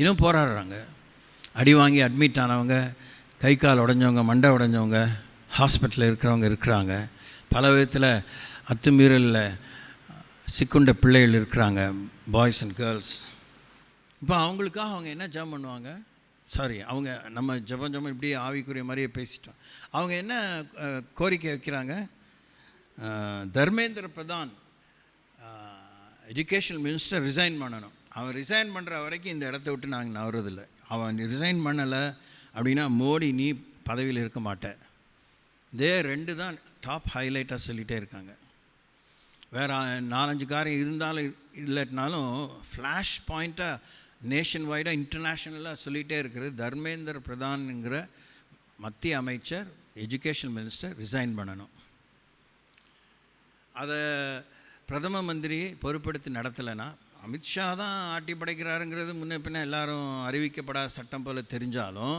இன்னும் போராடுறாங்க. அடி வாங்கி அட்மிட் ஆனவங்க, கை கால் உடஞ்சவங்க, மண்டை உடஞ்சவங்க, ஹாஸ்பிட்டலில் இருக்கிறவங்க இருக்கிறாங்க. பல விதத்தில் அத்துமீறலில் சிக்குண்ட பிள்ளைகள் இருக்கிறாங்க, பாய்ஸ் அண்ட் கேர்ள்ஸ். இப்போ அவங்களுக்காக அவங்க என்ன ஜெபம் பண்ணுவாங்க? அவங்க நம்ம ஜெபம் இப்படி ஆவிக்குரிய மாதிரியே பேசிட்டோம். அவங்க என்ன கோரிக்கை வைக்கிறாங்க? Dharmendra Pradhan education minister resign பண்ணணும். அவன் ரிசைன் பண்ணுற வரைக்கும் இந்த இடத்த விட்டு நாங்கள் நவறதில்லை. அவன் ரிசைன் பண்ணலை அப்படின்னா மோடி நீ பதவியில் இருக்க மாட்டேன். இதே 2 தான் டாப் ஹைலைட்டாக சொல்லிகிட்டே இருக்காங்க. வேறு 4-5 காரியம் இருந்தாலும் இல்லைனாலும் ஃப்ளாஷ் பாயிண்ட்டாக நேஷன் வைடாக இன்டர்நேஷ்னலாக சொல்லிகிட்டே இருக்கிறது, தர்மேந்திர பிரதான்ங்கிற மத்திய அமைச்சர் எஜுகேஷன் மினிஸ்டர் ரிசைன் பண்ணணும். அதை பிரதம மந்திரி பொறுப்பெடுத்து நடத்தலைன்னா, அமித்ஷா தான் ஆட்டி படைக்கிறாருங்கிறது முன்ன பின்ன எல்லாரும் அறிவிக்கப்படாத சட்டம் போல் தெரிஞ்சாலும்,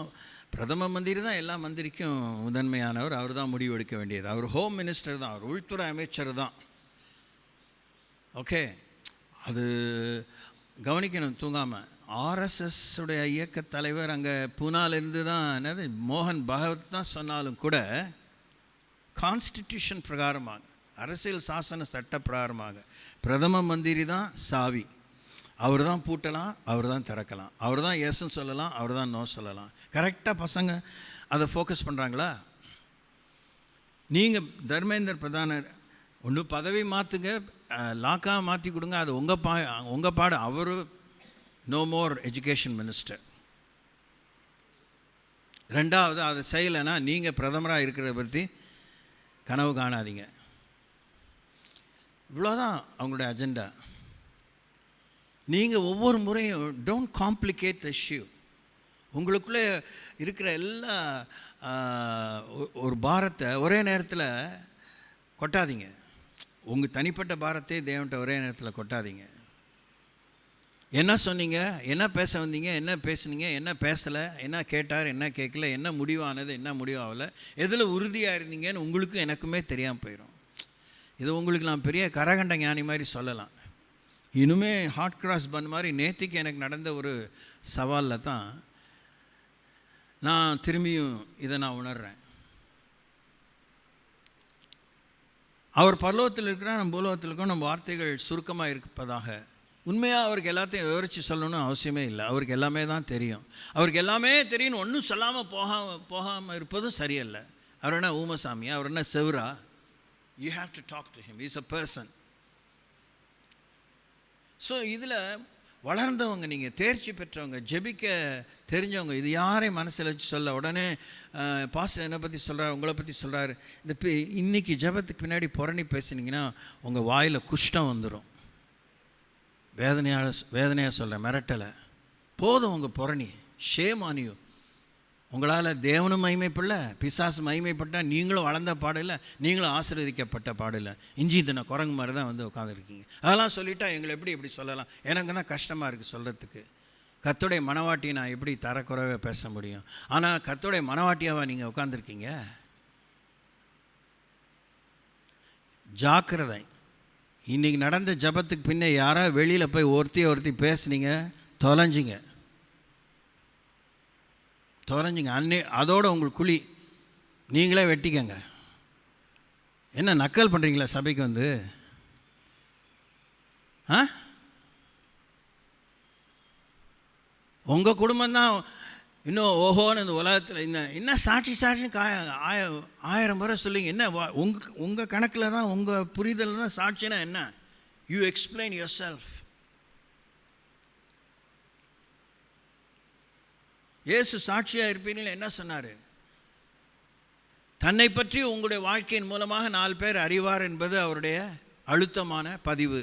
பிரதம மந்திரி தான் எல்லா மந்திரிக்கும் முதன்மையானவர். அவர் தான் முடிவு எடுக்க வேண்டியது. அவர் ஹோம் மினிஸ்டர் தான், அவர் உள்துறை அமைச்சர் தான். ஓகே, அது கவனிக்கணும் தூங்காமல். ஆர்எஸ்எஸ் உடைய இயக்க தலைவர் அங்கே பூனாலேருந்து தான் என்னது மோகன் பகவத் தான் சொன்னாலும் கூட, கான்ஸ்டிடியூஷன் பிரகாரமாக, அரசியல் சாசன சட்ட பிரகாரமாக பிரதம மந்திரி தான் சாவி. அவர் தான் பூட்டலாம், அவர் தான் திறக்கலாம், அவர் தான் எஸ்ன்னு சொல்லலாம், அவர் தான் நோ சொல்லலாம். கரெக்டாக பசங்க அதை ஃபோக்கஸ் பண்ணுறாங்களா? நீங்கள் தர்மேந்திர பிரதானர் ஒன்று பதவி மாற்றுங்க, லாக்காக மாற்றி கொடுங்க, அது உங்கள் பாடு. அவர் நோ மோர் எஜுகேஷன் மினிஸ்டர். 2வது அதை செய்யலைன்னா நீங்கள் பிரதமராக இருக்கிறத பற்றி கனவு காணாதீங்க. இவ்வளோதான் அவங்களுடைய அஜெண்டா. நீங்கள் ஒவ்வொரு முறையும் டோன்ட் காம்ப்ளிகேட் த இஷ்யூ. உங்களுக்குள்ளே இருக்கிற எல்லா ஒரு பாரத்தை ஒரே நேரத்தில் கொட்டாதீங்க. உங்கள் தனிப்பட்ட பாரத்தை தேவன்கிட்ட ஒரே நேரத்தில் கொட்டாதீங்க. என்ன சொன்னீங்க, என்ன பேச வந்தீங்க, என்ன பேசுனீங்க, என்ன பேசலை, என்ன கேட்டார், என்ன கேட்கல, என்ன முடிவானது, என்ன முடிவாகலை, எதில் உறுதியாக இருந்தீங்கன்னு உங்களுக்கும் எனக்குமே தெரியாமல் போயிடும். இது உங்களுக்கு நான் பெரிய கரகண்ட ஞானி மாதிரி சொல்லலாம். இனிமே ஹாட் கிராஸ் பன் மாதிரி நேற்றுக்கு எனக்கு நடந்த ஒரு சவாலில் தான் நான் திரும்பியும் இதை நான் உணர்கிறேன். அவர் பரலோகத்தில் இருக்கிறார், நம்ம பூலோகத்தில் இருக்கோம். நம்ம வார்த்தைகள் சுருக்கமாக இருப்பதாக. உண்மையாக அவருக்கு எல்லாத்தையும் விவரித்து சொல்லணும்னு அவசியமே இல்லை. அவருக்கு எல்லாமே தான் தெரியும். அவருக்கு எல்லாமே தெரியும்னு ஒன்றும் சொல்லாமல் போகாமல் இருப்பதும் சரியல்ல. அவர் என்ன ஊமசாமியா? அவர் என்ன செவரா? You have to talk to him. He's a person. So இதில் வளர்ந்தவங்க, நீங்கள் தேர்ச்சி பெற்றவங்க, ஜெபிக்க தெரிஞ்சவங்க, இது யாரையும் மனசில் வச்சு சொல்ல உடனே பாஸ்டர் என்னை பற்றி சொல்கிறார், உங்களை பற்றி சொல்கிறாரு, இன்றைக்கி ஜெபத்துக்கு பின்னாடி புரணி பேசினீங்கன்னா உங்கள் வாயில் குஷ்டம் வந்துடும். வேதனையாக சொல்கிறேன், மிரட்டலை. போதும் உங்கள் புரணி. Shame on you. உங்களால் தேவனும் மகிமைப்படல, பிசாசு மகிமைப்பட்டால் நீங்களும் வளர்ந்த பாடில்லை, நீங்களும் ஆசீர்வதிக்கப்பட்ட பாடில்லை. இஞ்சி தின குரங்கு மாதிரி தான் வந்து உட்காந்துருக்கீங்க. அதெல்லாம் சொல்லிவிட்டா எங்களை எப்படி சொல்லலாம்? எனக்கு தான் கஷ்டமாக இருக்குது சொல்கிறதுக்கு. கர்த்தருடைய மனவாட்டியை நான் எப்படி தரக்குறைவே பேச முடியும்? ஆனால் கர்த்தருடைய மனவாட்டியாவா நீங்கள் உட்காந்துருக்கீங்க? ஜாக்கிரதை. இன்றைக்கி நடந்த ஜபத்துக்கு பின்னே யாராவது வெளியில் போய் ஒருத்தி பேசுனீங்க, தொலைஞ்சிங்க. அதோடு உங்களுக்கு குழி நீங்களே வெட்டிக்கங்க. என்ன நக்கல் பண்ணுறீங்களா சபைக்கு வந்து? உங்கள் குடும்பம்தான் இன்னும் ஓஹோன்னு இந்த உலகத்தில் என்ன சாட்சின்னு 1000 முறை சொல்லிங்க. என்ன உங்கள் கணக்கில் தான், உங்கள் புரிதல் தான் சாட்சினா என்ன? You explain your self. இயேசு சாட்சியாக இருப்பீங்களா என்ன சொன்னார்? தன்னை பற்றி உங்களுடைய வாழ்க்கையின் மூலமாக 4 பேர் அறிவார் என்பது அவருடைய அழுத்தமான பதிவு.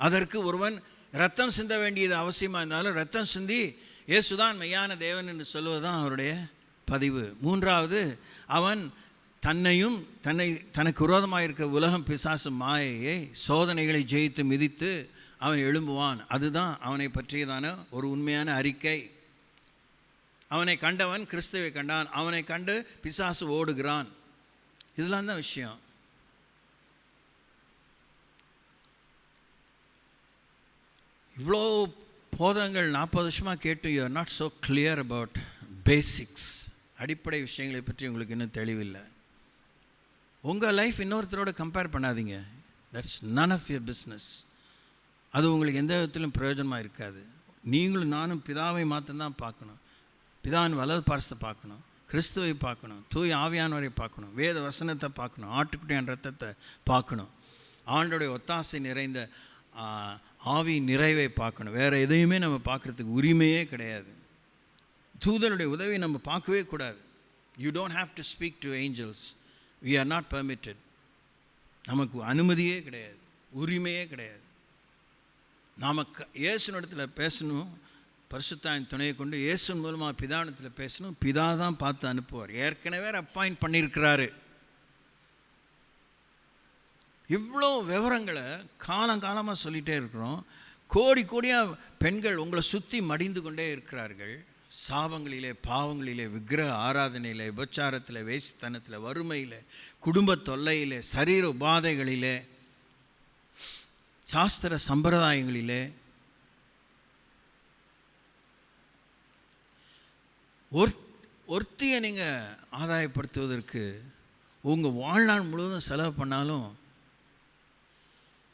அதற்கு ஒருவன் ரத்தம் சிந்த வேண்டியது அவசியமாக இருந்தாலும் ரத்தம் சிந்தி இயேசுதான் மெய்யான தேவன் என்று சொல்வது தான் அவருடைய பதிவு. 3வது, அவன் தனக்கு விரோதமாக இருக்க உலகம் பிசாசு மாயையை சோதனைகளை ஜெயித்து மிதித்து அவன் எழும்புவான். அதுதான் அவனை பற்றியதான ஒரு உண்மையான அறிக்கை. அவனை கண்டவன் கிறிஸ்துவை கண்டான், அவனை கண்டு பிசாசு ஓடுகிறான். இதெல்லாம் தான் விஷயம். இவ்வளோ போதங்கள் 40 வருஷமாக கேட்டு you are not so clear about basics, அடிப்படை விஷயங்களை பற்றி உங்களுக்கு இன்னும் தெளிவில்லை. உங்கள் லைஃப் இன்னொருத்தரோட கம்பேர் பண்ணாதீங்க. That's none of your business. அது உங்களுக்கு எந்த விதத்திலும் பிரயோஜனமாக இருக்காது. நீங்களும் நானும் பிதாவை மாத்திரம்தான் பார்க்கணும். பிதாவின் வலது பார்சத்தை பார்க்கணும், கிறிஸ்துவை பார்க்கணும், தூய் ஆவியானவரை பார்க்கணும், வேத வசனத்தை பார்க்கணும், ஆட்டுக்குட்டியான ரத்தத்தை பார்க்கணும், ஆண்டோடைய ஒத்தாசை நிறைந்த ஆவி நிறைவை பார்க்கணும். வேறு எதையுமே நம்ம பார்க்குறதுக்கு உரிமையே கிடையாது. தூதருடைய உதவியை நம்ம பார்க்கவே கூடாது. You don't have to speak to angels. We are not permitted. நமக்கு அனுமதியே கிடையாது, உரிமையே கிடையாது. நாம் இயேசுனிடத்தில் பேசணும், பரிசுத்தாவின் துணையை கொண்டு இயேசுவின் மூலமாக பிதாவிடத்தில் பேசணும். பிதா தான் பார்த்து அனுப்புவார். ஏற்கனவே அப்பாயிண்ட் பண்ணியிருக்கிறாரு. இவ்வளோ விவரங்களை காலங்காலமாக சொல்லிகிட்டே இருக்கிறோம். கோடி கோடியாக பெண்கள் உங்களை சுற்றி மடிந்து கொண்டே இருக்கிறார்கள். சாபங்களிலே, பாவங்களிலே, விக்கிரக ஆராதனையிலே, விபச்சாரத்தில், வேசித்தனத்தில், வறுமையில், குடும்ப தொல்லையிலே, சரீர உபாதைகளிலே, சாஸ்திர சம்பிரதாயங்களிலே, ஒருத்தியை நீங்கள் ஆதாயப்படுத்துவதற்கு உங்கள் வாழ்நாள் முழுவதும் செலவு பண்ணாலும்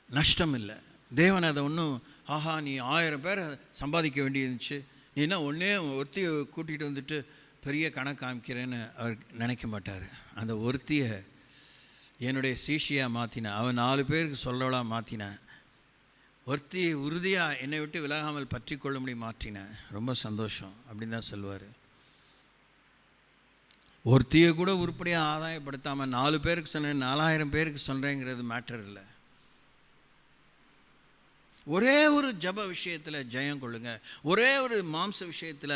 நஷ்டம் இல்லை. தேவன் அதை ஒன்றும் ஆஹா நீ 1000 பேரை சம்பாதிக்க வேண்டியிருந்துச்சு, நீ என்ன ஒன்றே ஒருத்தியை கூட்டிகிட்டு வந்துட்டு பெரிய கணக்கு காமிக்கிறேன்னு அவர் நினைக்க மாட்டார். அந்த ஒருத்தியை என்னுடைய சீஷியாக மாற்றினேன், அவன் 4 பேருக்கு சொல்லவளாக மாற்றினேன், ஒருத்தியை உறுதியாக என்னை விட்டு விலகாமல் பற்றி கொள்ளும்படி மாற்றினேன். ரொம்ப சந்தோஷம் அப்படின்னு தான் சொல்லுவார். ஒருத்தியை கூட உருப்படியாக ஆதாயப்படுத்தாமல் 4 பேருக்கு சொன்னேன், 4000 பேருக்கு சொல்கிறேங்கிறது மேட்டர் இல்லை. ஒரே ஒரு ஜப விஷயத்தில் ஜெயம் கொள்ளுங்க, ஒரே ஒரு மாம்ச விஷயத்தில்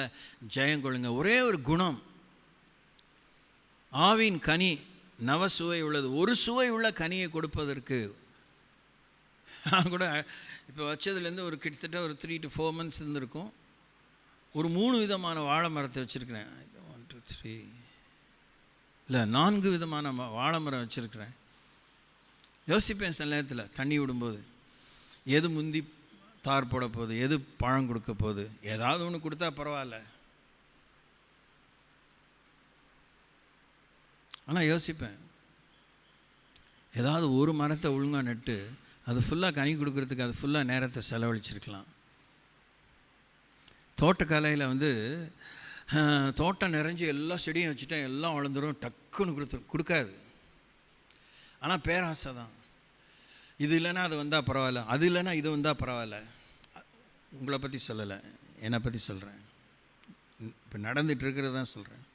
ஜெயம் கொள்ளுங்க, ஒரே ஒரு குணம். ஆவின் கனி நவ சுவை உள்ளது. ஒரு சுவை உள்ள கனியை கொடுப்பதற்கு நான் கூட இப்போ வச்சதுலேருந்து ஒரு கிட்டத்தட்ட ஒரு 3 to 4 months இருந்திருக்கும். ஒரு 3 விதமான வாழை மரத்தை வச்சுருக்கிறேன். 1 2 3 இல்லை 4 விதமான வாழை மரம் வச்சுருக்கிறேன். யோசிப்பேன் சில நேரத்தில் தண்ணி விடும்போது, எது முந்தி தார் போட போகுது, எது பழம் கொடுக்க போகுது, ஏதாவது ஒன்று கொடுத்தா பரவாயில்ல. ஆனால் யோசிப்பேன், ஏதாவது ஒரு மரத்தை ஒழுங்காக நட்டு அது ஃபுல்லாக கனி கொடுக்கறதுக்கு அது ஃபுல்லாக நேரத்தை செலவழிச்சிருக்கலாம். தோட்டக்கலையில் தோட்டம் நிறைஞ்சி எல்லா செடியும் வச்சுட்டேன், எல்லாம் வளர்ந்துடும், டக்குன்னு கொடுக்காது. ஆனால் பேராசை தான். இது இல்லைன்னா அது வந்தால் பரவாயில்ல, அது இல்லைன்னா இது வந்தால் பரவாயில்ல. உங்களை பற்றி சொல்லலை, என்னை பற்றி சொல்கிறேன். இப்போ நடந்துகிட்ருக்கிறது தான் சொல்கிறேன்.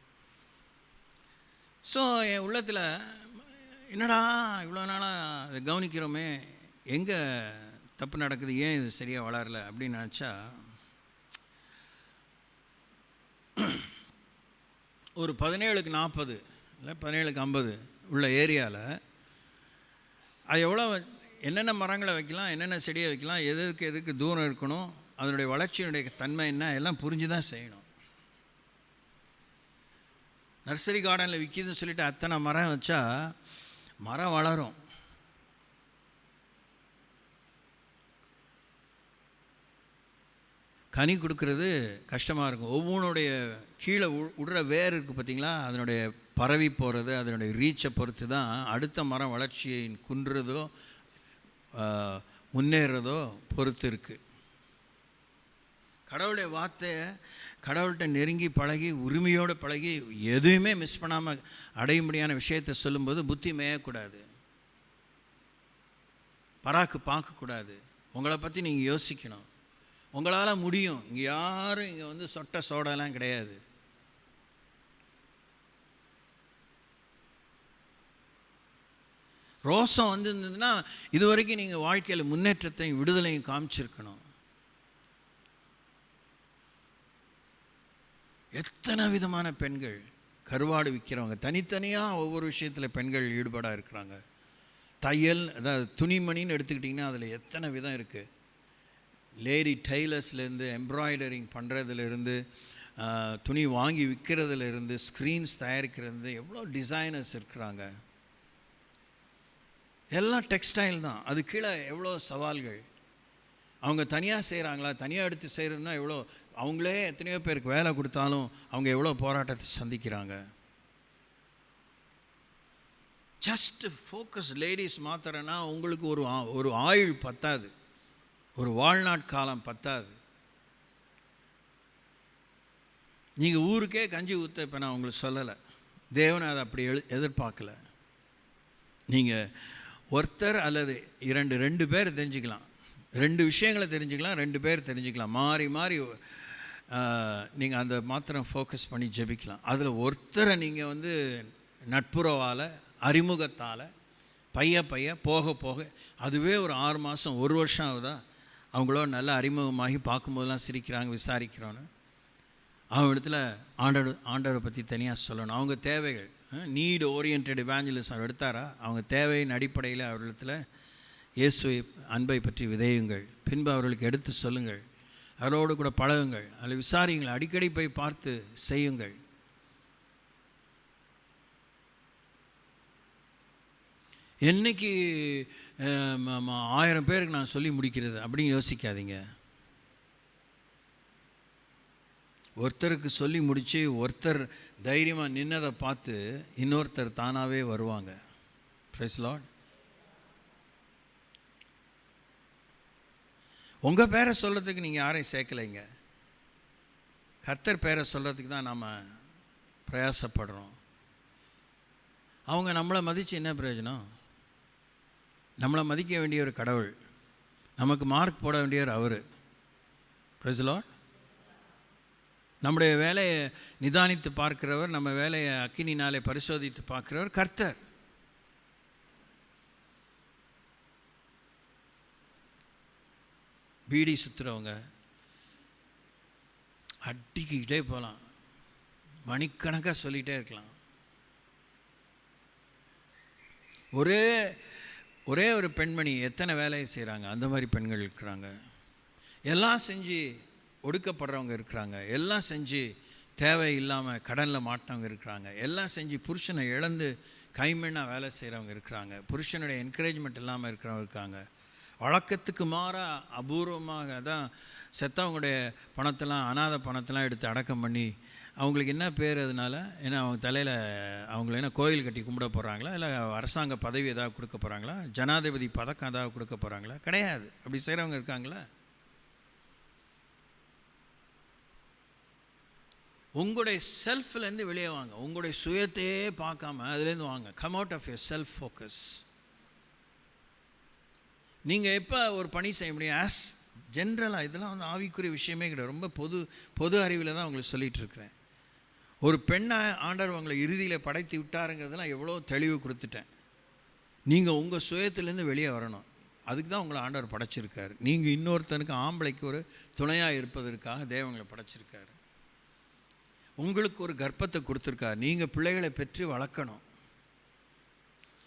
ஸோ என் உள்ளத்தில் என்னடா இவ்வளோ நாளாக அதை கவனிக்கிறோமே, எங்கே தப்பு நடக்குது, ஏன் இது சரியாக வளரல அப்படின்னு நினச்சா, ஒரு 17க்கு 40 இல்லை 17க்கு 50 உள்ள ஏரியாவில் அது எவ்வளோ என்னென்ன மரங்களை வைக்கலாம், என்னென்ன செடியை வைக்கலாம், எதுக்கு தூரம் இருக்கணும், அதனுடைய வளர்ச்சியினுடைய தன்மை என்ன, எல்லாம் புரிஞ்சு தான் செய்யணும். நர்சரி கார்டனில் விற்கிதுன்னு சொல்லிட்டு அத்தனை மரம் வச்சா மரம் வளரும், கனி கொடுக்கறது கஷ்டமாக இருக்கும். ஒவ்வொன்றுடைய கீழே விடுற வேர் இருக்குது பார்த்திங்களா, அதனுடைய பரவி போகிறது, அதனுடைய ரீச்சை பொறுத்து தான் அடுத்த மரம் வளர்ச்சியை குன்றதோ முன்னேறதோ பொறுத்து இருக்குது. கடவுளுடைய வார்த்தையை கடவுள்கிட்ட நெருங்கி பழகி உரிமையோடு பழகி எதுவுமே மிஸ் பண்ணாமல் அடையும்படியான விஷயத்தை சொல்லும்போது புத்தி மேயக்கூடாது, பராக்கு பார்க்கக்கூடாது. உங்களை பற்றி நீங்கள் யோசிக்கணும், உங்களால் முடியும். இங்கே யாரும் இங்கே சொட்ட சோடெல்லாம் கிடையாது. ரோசம் இருந்ததுன்னா இது வரைக்கும் நீங்கள் வாழ்க்கையில் முன்னேற்றத்தையும் விடுதலையும் காமிச்சிருக்கணும். எத்தனை விதமான பெண்கள் கருவாடு விற்கிறவங்க, தனித்தனியாக ஒவ்வொரு விஷயத்தில் பெண்கள் ஈடுபாடாக இருக்கிறாங்க. தையல், அதாவது துணிமணின்னு எடுத்துக்கிட்டிங்கன்னா அதில் எத்தனை விதம் இருக்குது. லேடி டெய்லர்ஸ்லேருந்து எம்ப்ராய்டரிங் பண்ணுறதுலேருந்து துணி வாங்கி விற்கிறதுலேருந்து ஸ்க்ரீன்ஸ் தயாரிக்கிறது, எவ்வளோ டிசைனர்ஸ் இருக்கிறாங்க. எல்லாம் டெக்ஸ்டைல் தான். அது கீழே எவ்வளோ சவால்கள். அவங்க தனியாக செய்கிறாங்களா? தனியாக எடுத்து செய்கிறதுனா எவ்வளோ, அவங்களே எத்தனையோ பேருக்கு வேலை கொடுத்தாலும் அவங்க எவ்வளோ போராட்டத்தை சந்திக்கிறாங்க. ஜஸ்ட் ஃபோக்கஸ் லேடிஸ் மாத்திரன்னா உங்களுக்கு ஒரு ஆயுள் பத்தாது, ஒரு வாழ்நாட்காலம் பத்தாது. நீங்கள் ஊருக்கே கஞ்சி ஊற்ற இப்போ நான் உங்களுக்கு சொல்லலை, தேவனை அதை அப்படி எதிர்பார்க்கல. நீங்கள் ஒருத்தர் அல்லது ரெண்டு பேர் தெரிஞ்சுக்கலாம், 2 விஷயங்களை தெரிஞ்சுக்கலாம், 2 பேர் தெரிஞ்சுக்கலாம், மாறி மாறி நீங்கள் அந்த மாத்திரம் ஃபோக்கஸ் பண்ணி ஜெபிக்கலாம். அதில் ஒருத்தரை நீங்கள் நட்புறவால், அறிமுகத்தால் பைய போக போக, அதுவே ஒரு 6 மாதம் 1 வருஷம் ஆகுதா, அவங்களோட நல்லா அறிமுகமாகி பார்க்கும்போதெல்லாம் சிரிக்கிறாங்க, விசாரிக்கிறோன்னு, அவங்க இடத்துல ஆண்டவரை பற்றி தனியாக சொல்லணும். அவங்க தேவைகள், நீட் ஓரியன்ட் இவாஞ்சலிசம் அவர் எடுத்தாரா, அவங்க தேவையின் அடிப்படையில் அவர்களிடத்தில் இயேசுவை அன்பை பற்றி விதையுங்கள், பின்பு அவர்களுக்கு எடுத்து சொல்லுங்கள், அவரோடு கூட பழகுங்கள், அதில் விசாரியுங்கள், அடிக்கடி போய் பார்த்து செய்யுங்கள். என்றைக்கு 1000 பேருக்கு நான் சொல்லி முடிக்கிறது அப்படின்னு யோசிக்காதீங்க. ஒருத்தருக்கு சொல்லி முடித்து ஒருத்தர் தைரியமாக நின்னதை பார்த்து இன்னொருத்தர் தானாகவே வருவாங்க. Praise Lord. உங்கள் பேரை சொல்கிறதுக்கு நீங்கள் யாரையும் சேர்க்கலைங்க, கர்த்தர் பேரை சொல்கிறதுக்கு தான் நாம் பிரயாசப்படுறோம். அவங்க நம்மளை மதித்து என்ன பிரயோஜனம்? நம்மளை மதிக்க வேண்டிய ஒரு கடவுள், நமக்கு மார்க் போட வேண்டியவர் அவர். Price Lord. நம்முடைய வேலையை நிதானித்து பார்க்கிறவர், நம்ம வேலையை அக்கினினாலே பரிசோதித்து பார்க்கிறவர் கர்த்தர். பீடி சுற்றுறவங்க அடிக்கிட்டே போகலாம், மணிக்கணக்காக சொல்லிகிட்டே இருக்கலாம். ஒரே ஒரு பெண்மணி எத்தனை வேலையை செய்கிறாங்க, அந்த மாதிரி பெண்கள் இருக்கிறாங்க. எல்லாம் செஞ்சு ஒடுக்கப்படுறவங்க இருக்கிறாங்க, எல்லாம் செஞ்சு தேவை இல்லாமல் கடனில் மாட்டினவங்க இருக்கிறாங்க, எல்லாம் செஞ்சு புருஷனை இழந்து கைமெண்ணாக வேலை செய்கிறவங்க இருக்கிறாங்க, புருஷனுடைய என்கரேஜ்மெண்ட் இல்லாமல் இருக்கிறவங்க இருக்காங்க. வழக்கத்துக்கு மாறாக அபூர்வமாக தான் செத்தவங்களுடைய பணத்தெல்லாம், அநாத பணத்தெல்லாம் எடுத்து அடக்கம் பண்ணி, அவங்களுக்கு என்ன பேர் அதனால், ஏன்னா அவங்க தலையில் அவங்கள என்ன கோயில் கட்டி கும்பிட போகிறாங்களா, இல்லை அரசாங்க பதவி ஏதாவது கொடுக்க போகிறாங்களா, ஜனாதிபதி பதக்கம் ஏதாவது கொடுக்க போகிறாங்களா? கிடையாது. அப்படி செய்கிறவங்க இருக்காங்களா? உங்களுடைய செல்ஃப்லேருந்து வெளியே வாங்க, உங்களுடைய சுயத்தையே பார்க்காம அதுலேருந்து வாங்க. Come out of your self focus. நீங்கள் எப்போ ஒரு பணி செய்ய முடியும்? ஆஸ் ஜென்ரலாக, இதெல்லாம் ஆவிக்குரிய விஷயமே கிடையாது, ரொம்ப பொது அறிவில் தான் உங்களுக்கு சொல்லிகிட்ருக்கிறேன். ஒரு பெண்ணை ஆண்டவர் உங்களை இறுதியில் படைத்து விட்டாருங்கிறதுலாம் எவ்வளோ தெளிவு கொடுத்துட்டேன். நீங்கள் உங்கள் சுயத்திலேருந்து வெளியே வரணும், அதுக்கு தான் உங்களை ஆண்டவர் படைச்சிருக்காரு. நீங்கள் இன்னொருத்தனுக்கு ஆம்பளைக்கு ஒரு துணையாக இருப்பதற்காக தேவங்களை படைச்சிருக்காரு. உங்களுக்கு ஒரு கர்ப்பத்தை கொடுத்துருக்காரு, நீங்கள் பிள்ளைகளை பெற்று வளர்க்கணும்.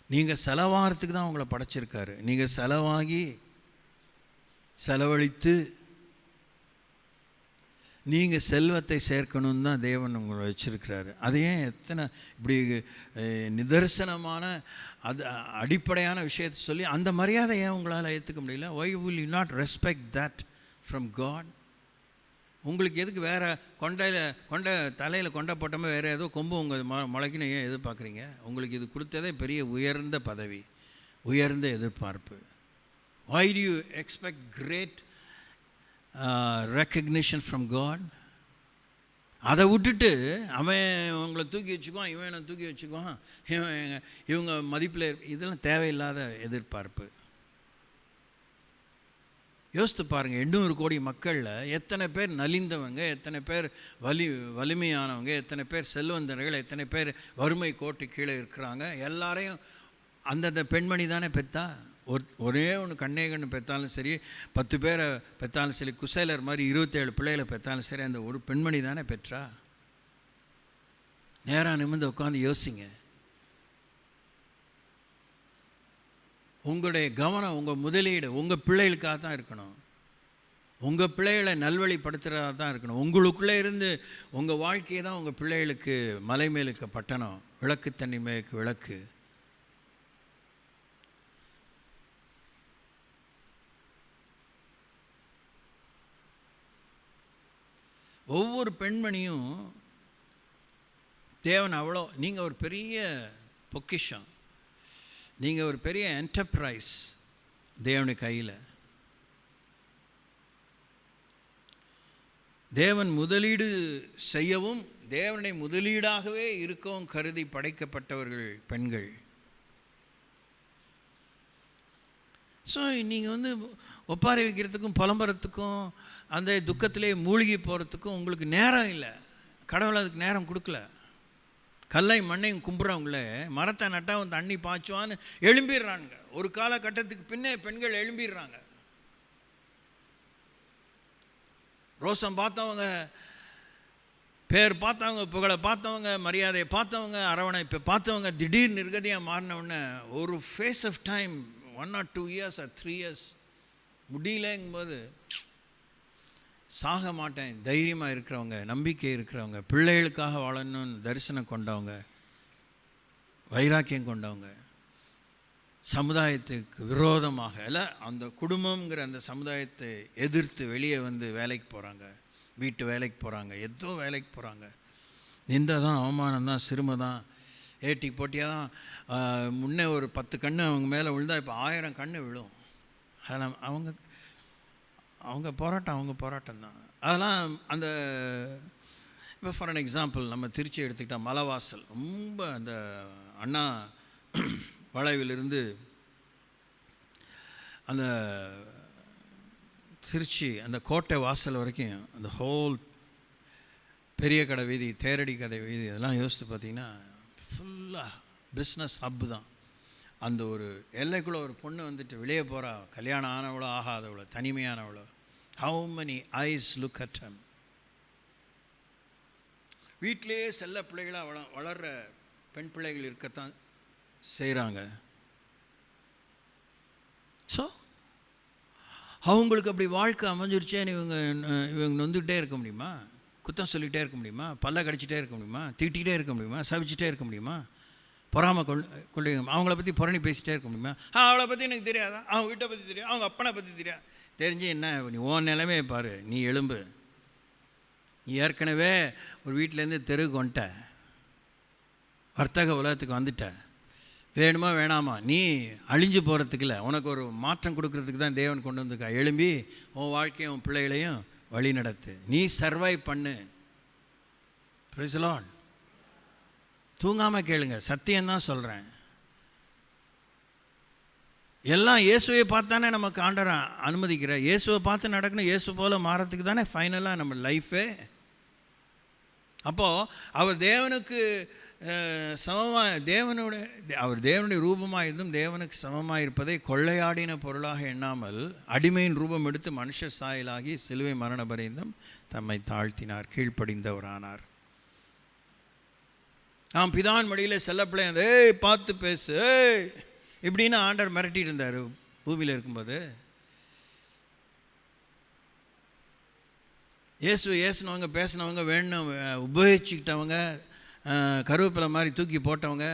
நீங்கள் செலவாகிறதுக்கு தான் உங்களை படைச்சிருக்காரு. நீங்கள் செலவாகி செலவழித்து நீங்கள் செல்வத்தை சேர்க்கணுன்னு தான் தேவன் உங்களை வச்சுருக்கிறாரு. அதையே எத்தனை இப்படி நிதர்சனமான அது அடிப்படையான விஷயத்தை சொல்லி அந்த மரியாதை ஏன் உங்களால் ஏற்றுக்க முடியல? why will you not respect that from God? உங்களுக்கு எதுக்கு வேறு தலையில் கொண்டை போட்டோமே வேறு ஏதோ கொம்பு உங்கள் முளைக்குன்னு ஏன் எதிர்பார்க்குறீங்க? உங்களுக்கு இது கொடுத்ததே பெரிய உயர்ந்த பதவி, உயர்ந்த எதிர்பார்ப்பு. why do you expect great recognition from God? அதை விட்டுட்டு அவன் உங்களை தூக்கி வச்சுக்குவான், இவனை தூக்கி வச்சுக்குவான், இவங்க மதிப்பில், இதெல்லாம் தேவையில்லாத எதிர்பார்ப்பு. யோசித்து பாருங்கள், 800 கோடி மக்களில் எத்தனை பேர் நலிந்தவங்க, எத்தனை பேர் வலிமையானவங்க, எத்தனை பேர் செல்வந்தர்கள், எத்தனை பேர் வறுமை கோட்டு கீழே இருக்கிறாங்க. எல்லாரையும் அந்தந்த பெண்மணி தானே பெற்றா. ஒரே ஒன்று கண்ணு பெற்றாலும் சரி, 10 பேரை பெற்றாலும் சரி, குசேலர் மாதிரி 27 பிள்ளைகளை பெற்றாலும் சரி, அந்த ஒரு பெண்மணி தானே பெற்றா. நேராக நிமிர்ந்து உட்காந்து யோசிங்க. உங்களுடைய கவனம், உங்கள் முதலீடு உங்கள் பிள்ளைகளுக்காக தான் இருக்கணும், உங்கள் பிள்ளைகளை நல்வழிப்படுத்துகிறதா தான் இருக்கணும். உங்களுக்குள்ளே இருந்து உங்கள் வாழ்க்கையை தான் உங்கள் பிள்ளைகளுக்கு மலை மேலுக்கு பட்டணம், விளக்கு தண்ணி மேலுக்கு விளக்கு. ஒவ்வொரு பெண்மணியும் தேவன் அவ்வளோ, நீங்கள் ஒரு பெரிய பொக்கிஷம், நீங்கள் ஒரு பெரிய என்டர்பிரைஸ் தேவனுடைய கையில். தேவன் முதலீடு செய்யவும் தேவனுடைய முதலீடாகவே இருக்கவும் கருதி படைக்கப்பட்டவர்கள் பெண்கள். ஸோ நீங்கள் ஒப்பாரி வைக்கிறதுக்கும் புலம்புறதுக்கும் அந்த துக்கத்திலே மூழ்கி போகிறதுக்கும் உங்களுக்கு நேரம் இல்லை. கடவுள் அதுக்கு நேரம் கொடுக்கல. கல்லை மண்ணையும் கும்புறவங்கள மரத்தை நட்டால் தண்ணி பாய்ச்சுவான்னு எழும்பிடுறாங்க. ஒரு காலகட்டத்துக்கு பின்னே பெண்கள் எழும்பிடுறாங்க. ரோசம் பார்த்தவங்க, பேர் பார்த்தவங்க, புகழை பார்த்தவங்க, மரியாதையை பார்த்தவங்க, அரவணைப்பை பார்த்தவங்க திடீர் நிர்கதியாக மாறினவுடனே ஒரு phase of time 1 or 2 years or 3 years முடியலங்கும்போது சாக மாட்டேன் தைரியமாக இருக்கிறவங்க, நம்பிக்கை இருக்கிறவங்க, பிள்ளைகளுக்காக வாழணும்னு தரிசனம் கொண்டவங்க, வைராக்கியம் கொண்டவங்க, சமுதாயத்துக்கு விரோதமாக இல்லை அந்த குடும்பங்கிற அந்த சமுதாயத்தை எதிர்த்து வெளியே வேலைக்கு போகிறாங்க, வீட்டு வேலைக்கு போகிறாங்க, ஏதோ வேலைக்கு போகிறாங்க. நிந்தை தான், அவமானம் தான், சிறுமை தான், ஏட்டி போட்டியாக தான். முன்னே ஒரு 10 கன்று அவங்க மேலே விழுந்தால் இப்போ 1000 கன்று விழும். அதெல்லாம் அவங்க போராட்டம் தான். அதெல்லாம் அந்த இப்போ ஃபார் அன் எக்ஸாம்பிள் நம்ம திருச்சி எடுத்துக்கிட்டால் மலைவாசல் ரொம்ப அந்த அண்ணா வளைவிலிருந்து அந்த திருச்சி அந்த கோட்டை வாசல் வரைக்கும் அந்த ஹோல் பெரிய கடை வீதி, தேரடி கடை வீதி, அதெல்லாம் யோசித்து பார்த்திங்கன்னா ஃபுல்லாக பிஸ்னஸ் ஹப்பு தான். அந்த ஒரு எல்லைக்குள்ளே ஒரு பொண்ணு வெளியே போகிறா, கல்யாணம் ஆனவளோ ஆகாதவளோ தனிமையானவளோ, how many eyes look at him. வீட்டிலேயே செல்ல பிள்ளைகளாக வளர்கிற பெண் பிள்ளைகள் இருக்கத்தான் செய்கிறாங்க. ஸோ அவங்களுக்கு அப்படி வாழ்க்கை அமைஞ்சிருச்சேன்னு இவங்க நொந்துக்கிட்டே இருக்க முடியுமா? குத்தம் சொல்லிகிட்டே இருக்க முடியுமா? பல்ல கடிச்சிட்டே இருக்க முடியுமா? திட்டிகிட்டே இருக்க முடியுமா? சவிச்சிட்டே இருக்க முடியுமா? பொறாமை கொண்டு அவங்கள பற்றி புரணி பேசிகிட்டே இருக்க முடியுமா? அவளை பற்றி எனக்கு தெரியாதா? அவங்க வீட்டை பற்றி தெரியாது, அவங்க அப்பனை பற்றி தெரியாது. தெரிஞ்சு என்ன, நீ உன் நிலைமையை பாரு, நீ எழும்பு. நீ ஏற்கனவே ஒரு வீட்டிலேருந்து தெருவுக்கு வந்துட்ட, வர்த்தக உலகத்துக்கு வந்துட்ட, வேணுமா வேணாமா, நீ அழிஞ்சு போகிறதுக்கு இல்லை, உனக்கு ஒரு மாற்றம் கொடுக்கறதுக்கு தான் தேவன் கொண்டு வந்துருக்கா. எழும்பி உன் வாழ்க்கையும் உன் பிள்ளைகளையும் வழி நடத்து, நீ சர்வைவ் பண்ணு. Praise the Lord. தூங்காமல் கேளுங்க, சத்தியம்தான் சொல்கிறேன். எல்லாம் இயேசுவை பார்த்தானே நமக்கு ஆண்டவரை அனுமதிக்கிற. இயேசுவை பார்த்து நடக்கணும், இயேசு போல் மாறத்துக்கு தானே ஃபைனலாக நம்ம லைஃபே. அப்போது அவர் தேவனுக்கு சமமாக அவர் தேவனுடைய ரூபமாக இருந்தும் தேவனுக்கு சமமாக இருப்பதை கொள்ளையாடின பொருளாக எண்ணாமல் அடிமையின் ரூபம் எடுத்து மனுஷ சாயலாகி சிலுவை மரண பரியந்தம் தம்மை தாழ்த்தினார், கீழ்ப்படிந்தவரானார். நாம் பிதான் மடியில் செல்லப்பிள்ளை ஏய் பார்த்து பேசு இப்படின்னு ஆண்டவர் மிரட்டிட்டு இருந்தார் பூமியில் இருக்கும்போது. ஏசுனவங்க பேசினவங்க வேணும் உபயோகிச்சுக்கிட்டவங்க, கருவேப்பிலை மாதிரி தூக்கி போட்டவங்க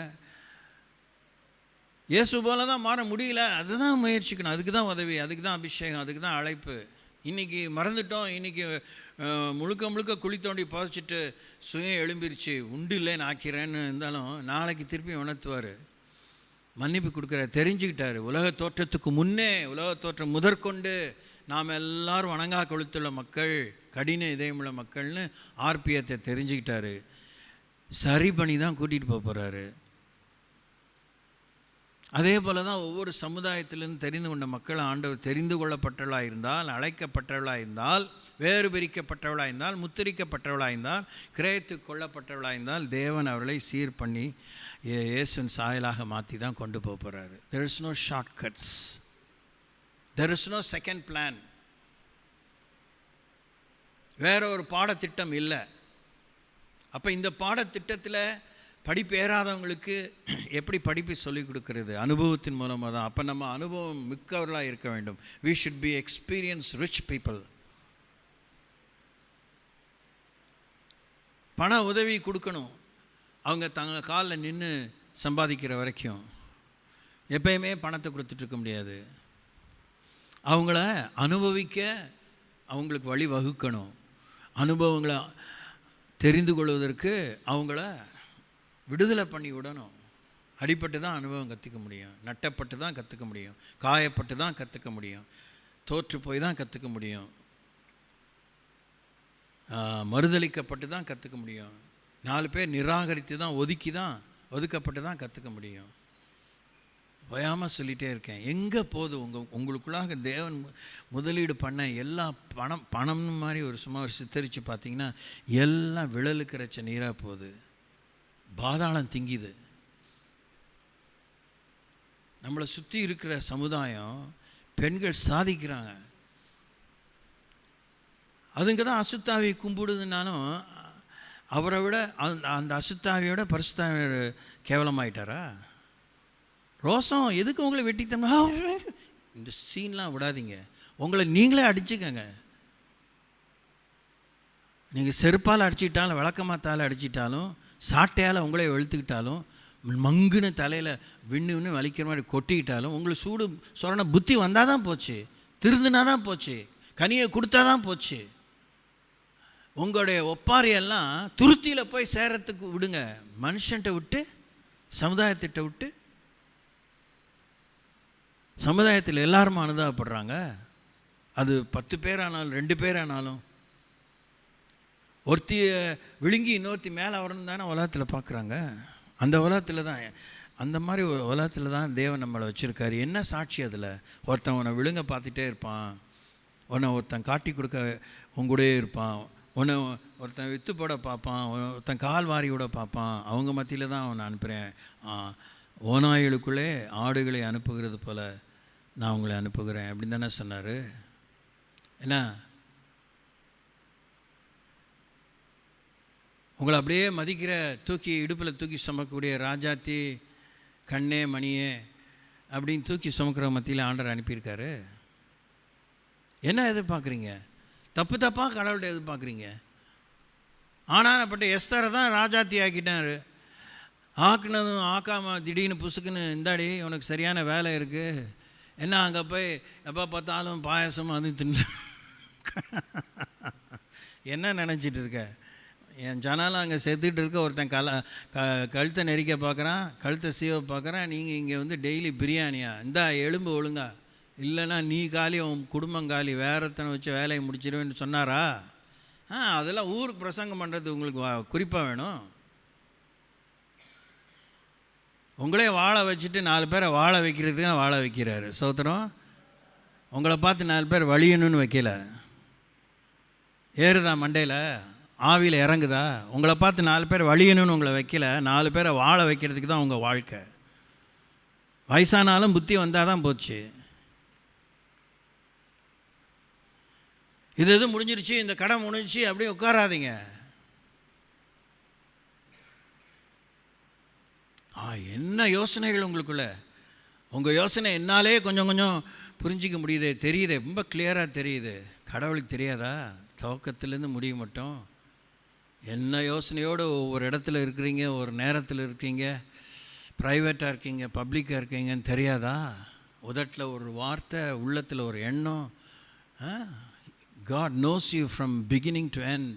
இயேசு போல தான் மாற முடியல. அதுதான் முயற்சிக்கணும், அதுக்கு தான் உதவி, அதுக்கு தான் அபிஷேகம், அதுக்கு தான் அழைப்பு. இன்றைக்கி மறந்துட்டோம். இன்றைக்கி முழுக்க குழி தோண்டி புதைச்சிட்டு சுயம் எழும்பிருச்சு, உண்டு இல்லைன்னு ஆக்கிறேன்னு இருந்தாலும் நாளைக்கு திருப்பி உணர்த்துவார், மன்னிப்பு கொடுக்குற. தெரிஞ்சுக்கிட்டார் உலக தோற்றத்துக்கு முன்னே, உலக தோற்றம் முதற்கொண்டு நாம் எல்லோரும் வணங்கா கொளுத்துள்ள மக்கள், கடின இதயமுள்ள மக்கள்னு ஆர்பியத்தை தெரிஞ்சுக்கிட்டாரு. சரி பண்ணி தான் கூட்டிகிட்டு போகிறாரு. அதே போல் தான் ஒவ்வொரு சமுதாயத்திலிருந்து தெரிந்து கொண்ட மக்கள் ஆண்டவர் தெரிந்து கொள்ளப்பட்டவளாக இருந்தால், அழைக்கப்பட்டவளாக இருந்தால், வேறு பிரிக்கப்பட்டவளாக இருந்தால், முத்திரிக்கப்பட்டவளாக இருந்தால், கிரயத்துக்கு கொள்ளப்பட்டவளாக இருந்தால், தேவன் அவர்களை சீர் பண்ணி இயேசுவின் சாயலாக மாற்றி தான் கொண்டு போகிறாரு. There is no shortcuts. There is no second plan. வேற ஒரு பாடத்திட்டம் இல்லை. அப்போ இந்த பாடத்திட்டத்தில் படிப்பு ஏறாதவங்களுக்கு எப்படி படிப்பு சொல்லிக் கொடுக்கறது? அனுபவத்தின் மூலமாக தான். அப்போ நம்ம அனுபவம் மிக்கவர்களாக இருக்க வேண்டும். We should be experienced rich people. பண உதவி கொடுக்கணும், அவங்க தங்க காலில் நின்று சம்பாதிக்கிற வரைக்கும். எப்பயுமே பணத்தை கொடுத்துட்ருக்க முடியாது. அவங்கள அனுபவிக்க அவங்களுக்கு வழி வகுக்கணும். அனுபவங்களை தெரிந்து கொள்வதற்கு அவங்கள விடுதலை பண்ணி விடணும். அடிபட்டு தான் அனுபவம் கற்றுக்க முடியும், நட்டப்பட்டு தான் கற்றுக்க முடியும், காயப்பட்டு தான் கற்றுக்க முடியும், தோற்று போய் தான் கற்றுக்க முடியும், மறுதளிக்கப்பட்டு தான் கற்றுக்க முடியும், 4 பேர் நிராகரித்து தான் ஒதுக்கப்பட்டு தான் கற்றுக்க முடியும். ஓயாமல் சொல்லிகிட்டே இருக்கேன். எங்கே போகுது உங்களுக்குள்ளாக தேவன் முதலீடு பண்ண எல்லா பணம்னு மாதிரி சும்மா ஒரு சித்தரித்து பார்த்தீங்கன்னா எல்லாம் விழலுக்கு இறைச்ச நீராக போகுது, பாதாளம் திங்கிது. நம்மளை சுற்றி இருக்கிற சமுதாயம் பெண்கள் சாதிக்கிறாங்க, அதுங்க தான் அசுத்தாவியை கும்பிடுதுனாலும் அவரை விட அந்த அசுத்தாவியோட பரிசுத்தாவியர் கேவலமாயிட்டாரா? ரோசம் எதுக்கு உங்களை வெட்டித்தோம்னா இந்த சீன்லாம் விடாதீங்க. உங்களை நீங்களே அடிச்சுக்கங்க. நீங்கள் செருப்பால் அடிச்சிட்டாலும், விளக்கமாத்தால் அடிச்சிட்டாலும், சாட்டையால் உங்களே வெளுத்துக்கிட்டாலும், மங்குன்னு தலையில் விண்ணு வலிக்கிற மாதிரி கொட்டிக்கிட்டாலும், உங்களுக்கு சூடு சொரண புத்தி வந்தால் தான் போச்சு, திருந்துனா தான் போச்சு, கனியை கொடுத்தா தான் போச்சு. உங்களுடைய ஒப்பாரியெல்லாம் துருத்தியில் போய் சேரத்துக்கு விடுங்க. மனுஷன்ட்ட விட்டு, சமுதாயத்திட்ட விட்டு. சமுதாயத்தில் எல்லாருமே அனுதாபப்படுறாங்க. அது 10 பேர் ஆனாலும் 2 பேர் ஆனாலும், ஒருத்தியை விழுங்கி இன்னொருத்தி மேலே வரணும் தானே உலகத்தில் பார்க்குறாங்க. அந்த உலகத்தில் தான், அந்த மாதிரி உலகத்தில் தான் தேவன் நம்மளை வச்சுருக்காரு. என்ன சாட்சி அதில்? ஒருத்தன் உன்னை விழுங்க பார்த்துட்டே இருப்பான், உன்னை ஒருத்தன் காட்டி கொடுக்க உங்கூடயே இருப்பான், உன்னை ஒருத்தன் வித்து போட பார்ப்பான், ஒருத்தன் கால் வாரி விட பார்ப்பான். அவங்க மத்தியில் தான் அவனை அனுப்புகிறேன். ஓநாய்களுக்குள்ளே ஆடுகளை அனுப்புகிறது போல் நான் உங்களை அனுப்புகிறேன் அப்படின்னு தானே சொன்னார். என்ன உங்களை அப்படியே மதிக்கிற, தூக்கி இடுப்பில் தூக்கி சுமக்கக்கூடிய ராஜாத்தி கண்ணே மணியே அப்படின்னு தூக்கி சுமக்கிற மத்தியில் ஆண்டவர் அனுப்பியிருக்காரு. என்ன எதிர்பார்க்குறீங்க? தப்பாக கடவுள்கிட்ட எதிர்பார்க்குறீங்க. ஆனாப்பட்ட எஸ்தரை தான் ராஜாத்தி ஆக்கிட்டார். ஆக்குனதும் ஆக்காமல் திடீர்னு புசுக்குன்னு இந்தாடி உனக்கு சரியான வேலை இருக்குது, என்ன அங்கே போய் எப்போ பார்த்தாலும் பாயசம் அது தின்னு என்ன நினச்சிட்டு இருக்க? என் ஜனாலும் அங்கே செத்துக்கிட்டு இருக்க ஒருத்தன் கழுத்தை நெரிக்க பார்க்குறான், கழுத்தை சீவ பார்க்குறான். நீங்கள் இங்கே வந்து டெய்லி பிரியாணியா? இந்தா எலும்பு ஒழுங்கா, இல்லைன்னா நீ காலி, உன் குடும்பம் காலி, வேறத்தனை வச்சு வேலையை முடிச்சிடுவேன்னு சொன்னாரா? அதெல்லாம் ஊருக்கு பிரசங்கம் பண்ணுறது உங்களுக்கு குறிப்பாக வேணும். உங்களே வாழ வச்சுட்டு 4 பேரை வாழ வைக்கிறதுக்கு தான் வாழ வைக்கிறாரு. சோத்திரம். உங்களை பார்த்து 4 பேர் வழியணும்னு வைக்கல. ஏறுதா மண்டையில், ஆவியில் இறங்குதா? உங்களை பார்த்து 4 பேர் வழியணும்னு உங்களை வைக்கல, 4 பேரை வாழ வைக்கிறதுக்கு தான் உங்கள் வாழ்க்கை. வயசானாலும் புத்தி வந்தால் தான் போச்சு. இது எதுவும் முடிஞ்சிருச்சு, இந்த கடை முடிஞ்சிச்சு அப்படியே உட்காராதீங்க. என்ன யோசனைகள் உங்களுக்குள்ள? உங்கள் யோசனை என்னாலே கொஞ்சம் கொஞ்சம் புரிஞ்சிக்க முடியுது, தெரியுது, ரொம்ப கிளியராக தெரியுது. கடவுளுக்கு தெரியாதா? துவக்கத்துலேருந்து முடிவு மட்டும் என்ன யோசனையோடு ஒவ்வொரு இடத்துல இருக்கிறீங்க, ஒரு நேரத்தில் இருக்கீங்க, ப்ரைவேட்டாக இருக்கீங்க, பப்ளிக்காக இருக்கீங்கன்னு தெரியாதா? உதட்டில் ஒரு வார்த்தை, உள்ளத்தில் ஒரு எண்ணம். God knows you from beginning to end.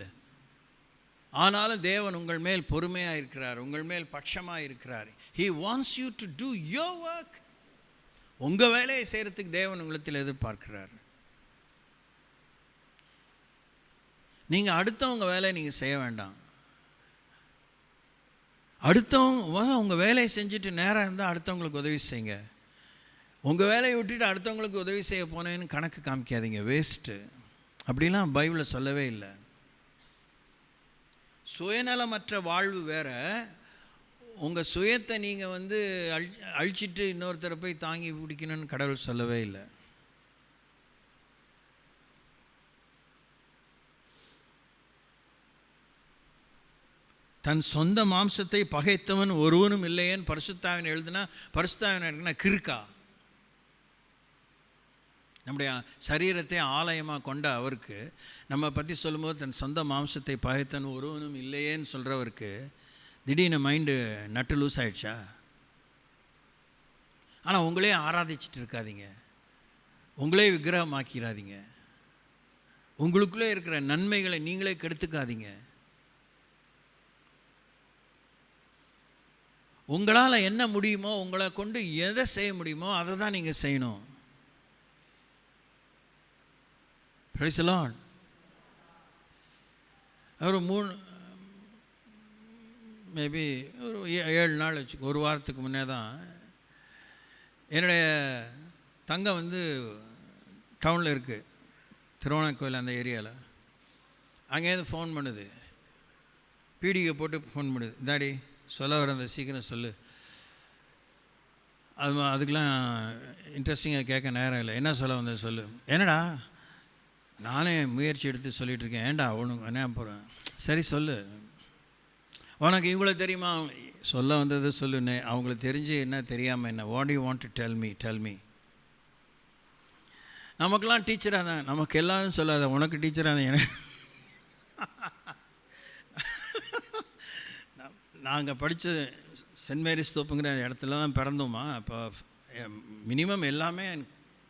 ஆனாலும் தேவன் உங்கள் மேல் பொறுமையாக இருக்கிறார், உங்கள் மேல் பட்சமாக இருக்கிறார். He wants you to do your work. உங்கள் வேலையை செய்கிறதுக்கு தேவன் உங்களத்தில் எதிர்பார்க்கிறார். நீங்கள் அடுத்தவங்க வேலையை நீங்கள் செய்ய வேண்டாம். அடுத்தவங்க உங்கள் வேலையை செஞ்சுட்டு நேராக இருந்தால் அடுத்தவங்களுக்கு உதவி செய்யுங்க. உங்கள் வேலையை விட்டுட்டு அடுத்தவங்களுக்கு உதவி செய்ய போனேன்னு கணக்கு காமிக்காதீங்க, வேஸ்ட்டு. அப்படிலாம் பைபிளில் சொல்லவே இல்லை. சுயநலமற்ற வாழ்வு வேற, உங்கள் சுயத்தை நீங்கள் வந்து அழிச்சிட்டு இன்னொருத்தரை போய் தாங்கி பிடிக்கணும்னு கடவுள் சொல்லவே இல்லை. தன் சொந்த மாம்சத்தை பகைத்தவன் ஒருவனும் இல்லையேன்னு பரிசுத்தாவின் எழுதுனா, பரிசுத்தாவின் இருக்குன்னா கிறுக்கா? நம்முடைய சரீரத்தை ஆலயமாக கொண்ட அவருக்கு நம்ம பற்றி சொல்லும்போது தன் சொந்த மாம்சத்தை பகைத்தன் ஒருவனும் இல்லையேன்னு சொல்கிறவருக்கு திடீர்னு மைண்டு நட்டு லூஸ் ஆகிடுச்சா? ஆனால் உங்களே ஆராதிச்சிட்டு இருக்காதீங்க, உங்களே விக்கிரகமாக்கிறாதீங்க. உங்களுக்குள்ளே இருக்கிற நன்மைகளை நீங்களே கெடுத்துக்காதீங்க. உங்களால் என்ன முடியுமோ, உங்களை கொண்டு எதை செய்ய முடியுமோ அதை தான் நீங்கள் செய்யணும். Praise the Lord. ஒரு மேபி ஒரு 7 நாள் வச்சுக்கோ, ஒரு வாரத்துக்கு முன்னே தான் என்னுடைய தங்கம் வந்து டவுனில் இருக்குது, திருவண்ணாமலை அந்த ஏரியாவில். அங்கேருந்து ஃபோன் பண்ணுது, பீடிகை போட்டு ஃபோன் பண்ணுது, டாடி சொல்ல வர அந்த சீக்கிரம் சொல்லு. அதுக்கெலாம் இன்ட்ரெஸ்டிங்காக கேட்க நேரம் இல்லை. என்ன சொல்ல வந்த சொல்லு. என்னடா நானே முயற்சி எடுத்து சொல்லிகிட்டு இருக்கேன். ஏன்டா ஒன்று என்ன போகிறேன். சரி சொல்லு. உனக்கு இவங்கள தெரியுமா, சொல்ல வந்தது சொல்லுன்னு. அவங்களுக்கு தெரிஞ்சு என்ன தெரியாமல் என்ன. What you want to tell me. நமக்கெல்லாம் டீச்சராக தான், நமக்கு எல்லாரும் சொல்லாத, உனக்கு டீச்சராக தான். எனக்கு நாங்கள் படித்த சென்ட் மேரிஸ் தோப்புங்கிற இடத்துல தான் பிறந்தோமா. இப்போ மினிமம் எல்லாமே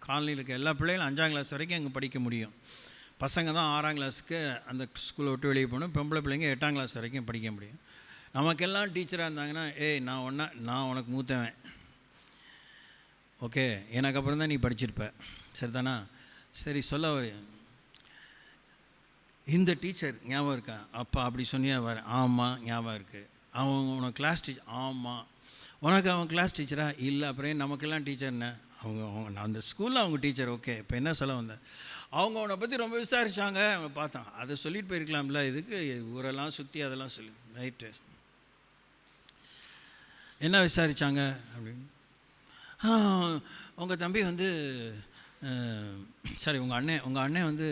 காலனியில் இருக்க எல்லா பிள்ளைகளும் 5ஆம் கிளாஸ் வரைக்கும் அங்கே படிக்க முடியும். பசங்க தான் 6ஆம் கிளாஸுக்கு அந்த ஸ்கூலை விட்டு வெளியே போகணும். பொம்பளை பிள்ளைங்க 8ஆம் கிளாஸ் வரைக்கும் படிக்க முடியும். நமக்கெல்லாம் டீச்சராக இருந்தாங்கன்னா, நான் உனக்கு மூத்தவன், ஓகே, எனக்கு அப்புறம் தான் நீ படிச்சிருப்ப, சரிதானா? சரி சொல்ல வர இந்த டீச்சர் ஞாபகம் இருக்கா? அப்பா அப்படி சொன்னியா? வர ஆமாம் ஞாபகம் இருக்குது. அவன் உனக்கு கிளாஸ் டீச்சர்? ஆமாம். உனக்கு அவன் கிளாஸ் டீச்சரா? இல்லை. அப்புறம் நமக்கெல்லாம் டீச்சர் என்ன? அவங்க அந்த ஸ்கூலில் அவங்க டீச்சர். ஓகே, இப்போ என்ன சொல்ல வந்தேன்? அவங்க அவனை பற்றி ரொம்ப விசாரித்தாங்க, அவங்க பார்த்தான். அதை சொல்லிட்டு போயிருக்கலாம்ல, இதுக்கு ஊரெல்லாம் சுற்றி அதெல்லாம் சொல்லி. ரைட்டு, என்ன விசாரித்தாங்க அப்படின்னு. உங்கள் தம்பி வந்து சரி உங்கள் அண்ணன் வந்து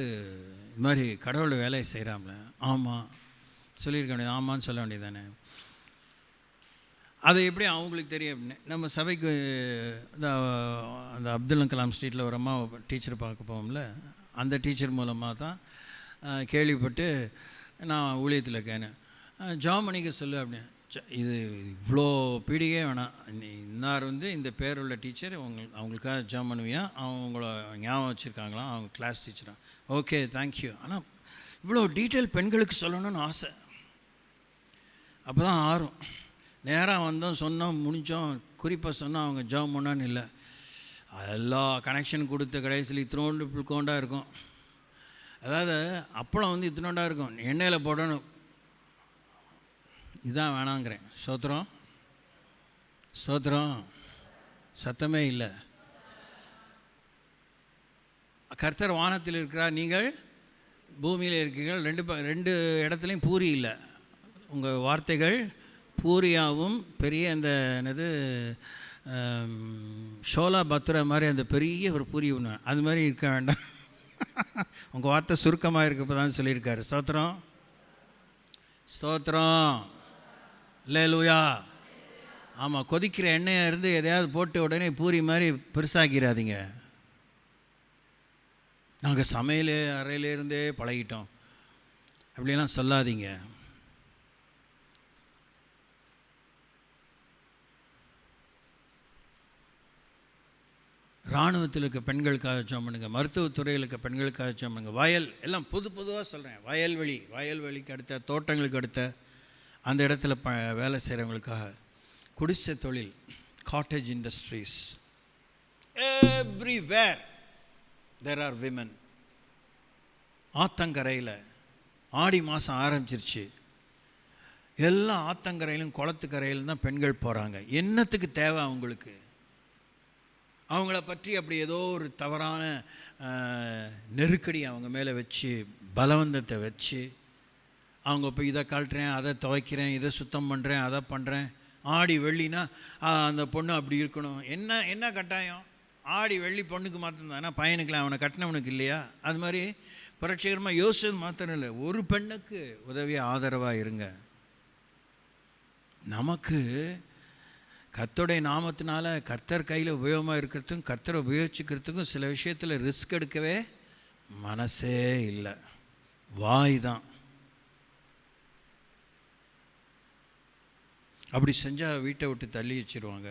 இது மாதிரி கடவுளை வேலையை செய்கிறாங்களே. ஆமாம் சொல்லியிருக்க வேண்டியது. ஆமான்னு சொல்ல வேண்டியது தானே. அது எப்படி அவங்களுக்கு தெரியும் அப்படின்னு. நம்ம சபைக்கு அந்த அப்துல் கலாம் ஸ்ட்ரீட்டில் ஒரு அம்மா டீச்சர் பார்க்க போவோம்ல, அந்த டீச்சர் மூலமாக தான் கேள்விப்பட்டு நான் ஊழியத்தில் இருக்கேன்னு. ஜாமணிக்கு சொல்லு அப்படின்னு. இது இவ்வளோ பீடிகே வேணாம், இன்னார் வந்து இந்த பேர் உள்ள டீச்சர் அவங்களுக்காக ஜாம் பண்ணுவியா, அவங்கள ஞாபகம் வச்சுருக்காங்களாம், அவங்க கிளாஸ் டீச்சராக. Okay thank you. ஆனால் இவ்வளோ டீட்டெயில் பெண்களுக்கு சொல்லணும்னு ஆசை. அப்போ தான் ஆறும். நேராக வந்தோம், சொன்னோம், முடித்தோம், குறிப்பாக சொன்னோம், அவங்க ஜாம் பண்ணான்னு இல்லை. எல்லா கனெக்ஷன் கொடுத்த கடைசியில் இத்தினோண்டு புல்கோண்டாக இருக்கும். அதாவது அப்பளம் வந்து இத்தினோண்டாக இருக்கும், எண்ணெயில் போடணும். இதான் வேணாங்கிறேன். சோத்திரம் சோத்திரம் சத்தமே இல்லை. கர்த்தர் வானத்தில் இருக்கிறார், நீங்கள் பூமியில் இருக்கீர்கள். ரெண்டு இடத்துலையும் பூரி இல்லை. உங்கள் வார்த்தைகள் பூரியாகவும் பெரிய அந்த என்னது ஷோலா பத்ரா மாதிரி அந்த பெரிய ஒரு பூரி ஒன்று அது மாதிரி இருக்க வேண்டாம். உங்கள் வார்த்தை சுருக்கமாக இருக்கப்போ தான் சொல்லியிருக்காரு. ஸ்தோத்திரம் ஸ்தோத்திரம் அல்லேலூயா. ஆமாம், கொதிக்கிற எண்ணெயாக இருந்து எதையாவது போட்டு உடனே பூரி மாதிரி பெருசாக்கிறாதீங்க. நாங்கள் சமையல் அறையிலேருந்தே பழகிட்டோம் அப்படிலாம் சொல்லாதீங்க. இராணுவத்தில் இருக்க பெண்களுக்காக ஜெபம் பண்ணுங்க, மருத்துவத்துறையில் இருக்க பெண்களுக்காக ஜெபம் பண்ணுங்க. வயல் எல்லாம் பொதுவாக சொல்கிறேன். வயல்வெளிக்கு அடுத்த தோட்டங்களுக்கு அடுத்த அந்த இடத்துல வேலை செய்கிறவங்களுக்காக, குடிசை தொழில், cottage industries, everywhere there are women. ஆத்தங்கரையில் ஆடி மாதம் ஆரம்பிச்சிருச்சு, எல்லா ஆத்தங்கரையிலும் குளத்துக்கரையிலும் தான் பெண்கள் போகிறாங்க. என்னத்துக்கு தேவை அவங்களுக்கு? அவங்கள பற்றி அப்படி ஏதோ ஒரு தவறான நெருக்கடி அவங்க மேலே வச்சு, பலவந்தத்தை வச்சு, அவங்க இப்போ இதை கழட்டுறேன், அதை துவைக்கிறேன், இதை சுத்தம் பண்ணுறேன், அதை பண்ணுறேன். ஆடி வெள்ளினா அந்த பொண்ணு அப்படி இருக்கணும். என்ன கட்டாயம்? ஆடி வெள்ளி பொண்ணுக்கு மாத்திரம் தான், பையனுக்குலாம் அவனை கட்டினவனுக்கு இல்லையா? அது மாதிரி புரட்சிகரமாக யோசிச்சது மாத்திரம் இல்லை, ஒரு பெண்ணுக்கு உதவியாக ஆதரவாக இருங்க. நமக்கு கர்த்தருடைய நாமத்தினால கர்த்தர் கையில் உபயோகமாக இருக்கிறதுக்கும் கர்த்தரை உபயோகிச்சுக்கிறதுக்கும் சில விஷயத்தில் ரிஸ்க் எடுக்கவே மனசே இல்லை. வாய் தான். அப்படி செஞ்சால் வீட்டை விட்டு தள்ளி வச்சிருவாங்க.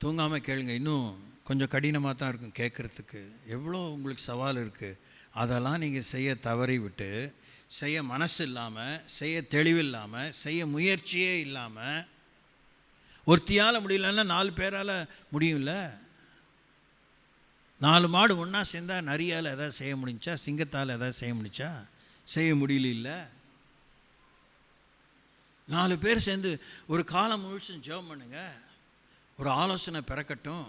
தூங்காமல் கேளுங்க. இன்னும் கொஞ்சம் கடினமாக தான் இருக்கும் கேட்குறதுக்கு. எவ்வளோ உங்களுக்கு சவால் இருக்குது. அதெல்லாம் நீங்கள் செய்ய தவறி விட்டு, செய்ய மனசு இல்லாமல், செய்ய தெளிவு இல்லாமல், செய்ய முயற்சியே இல்லாமல், ஒருத்தியால் முடியலன்னா 4 பேரால் முடியும்ல. 4 மாடு ஒன்றா சேர்ந்தால் நரியால் எதாவது செய்ய முடிஞ்சா? சிங்கத்தால் எதாவது செய்ய முடிஞ்சா? செய்ய முடியல. 4 பேர் சேர்ந்து ஒரு காலம் முழுசும் ஜெபம் பண்ணுங்க. ஒரு ஆலோசனை பிறக்கட்டும்,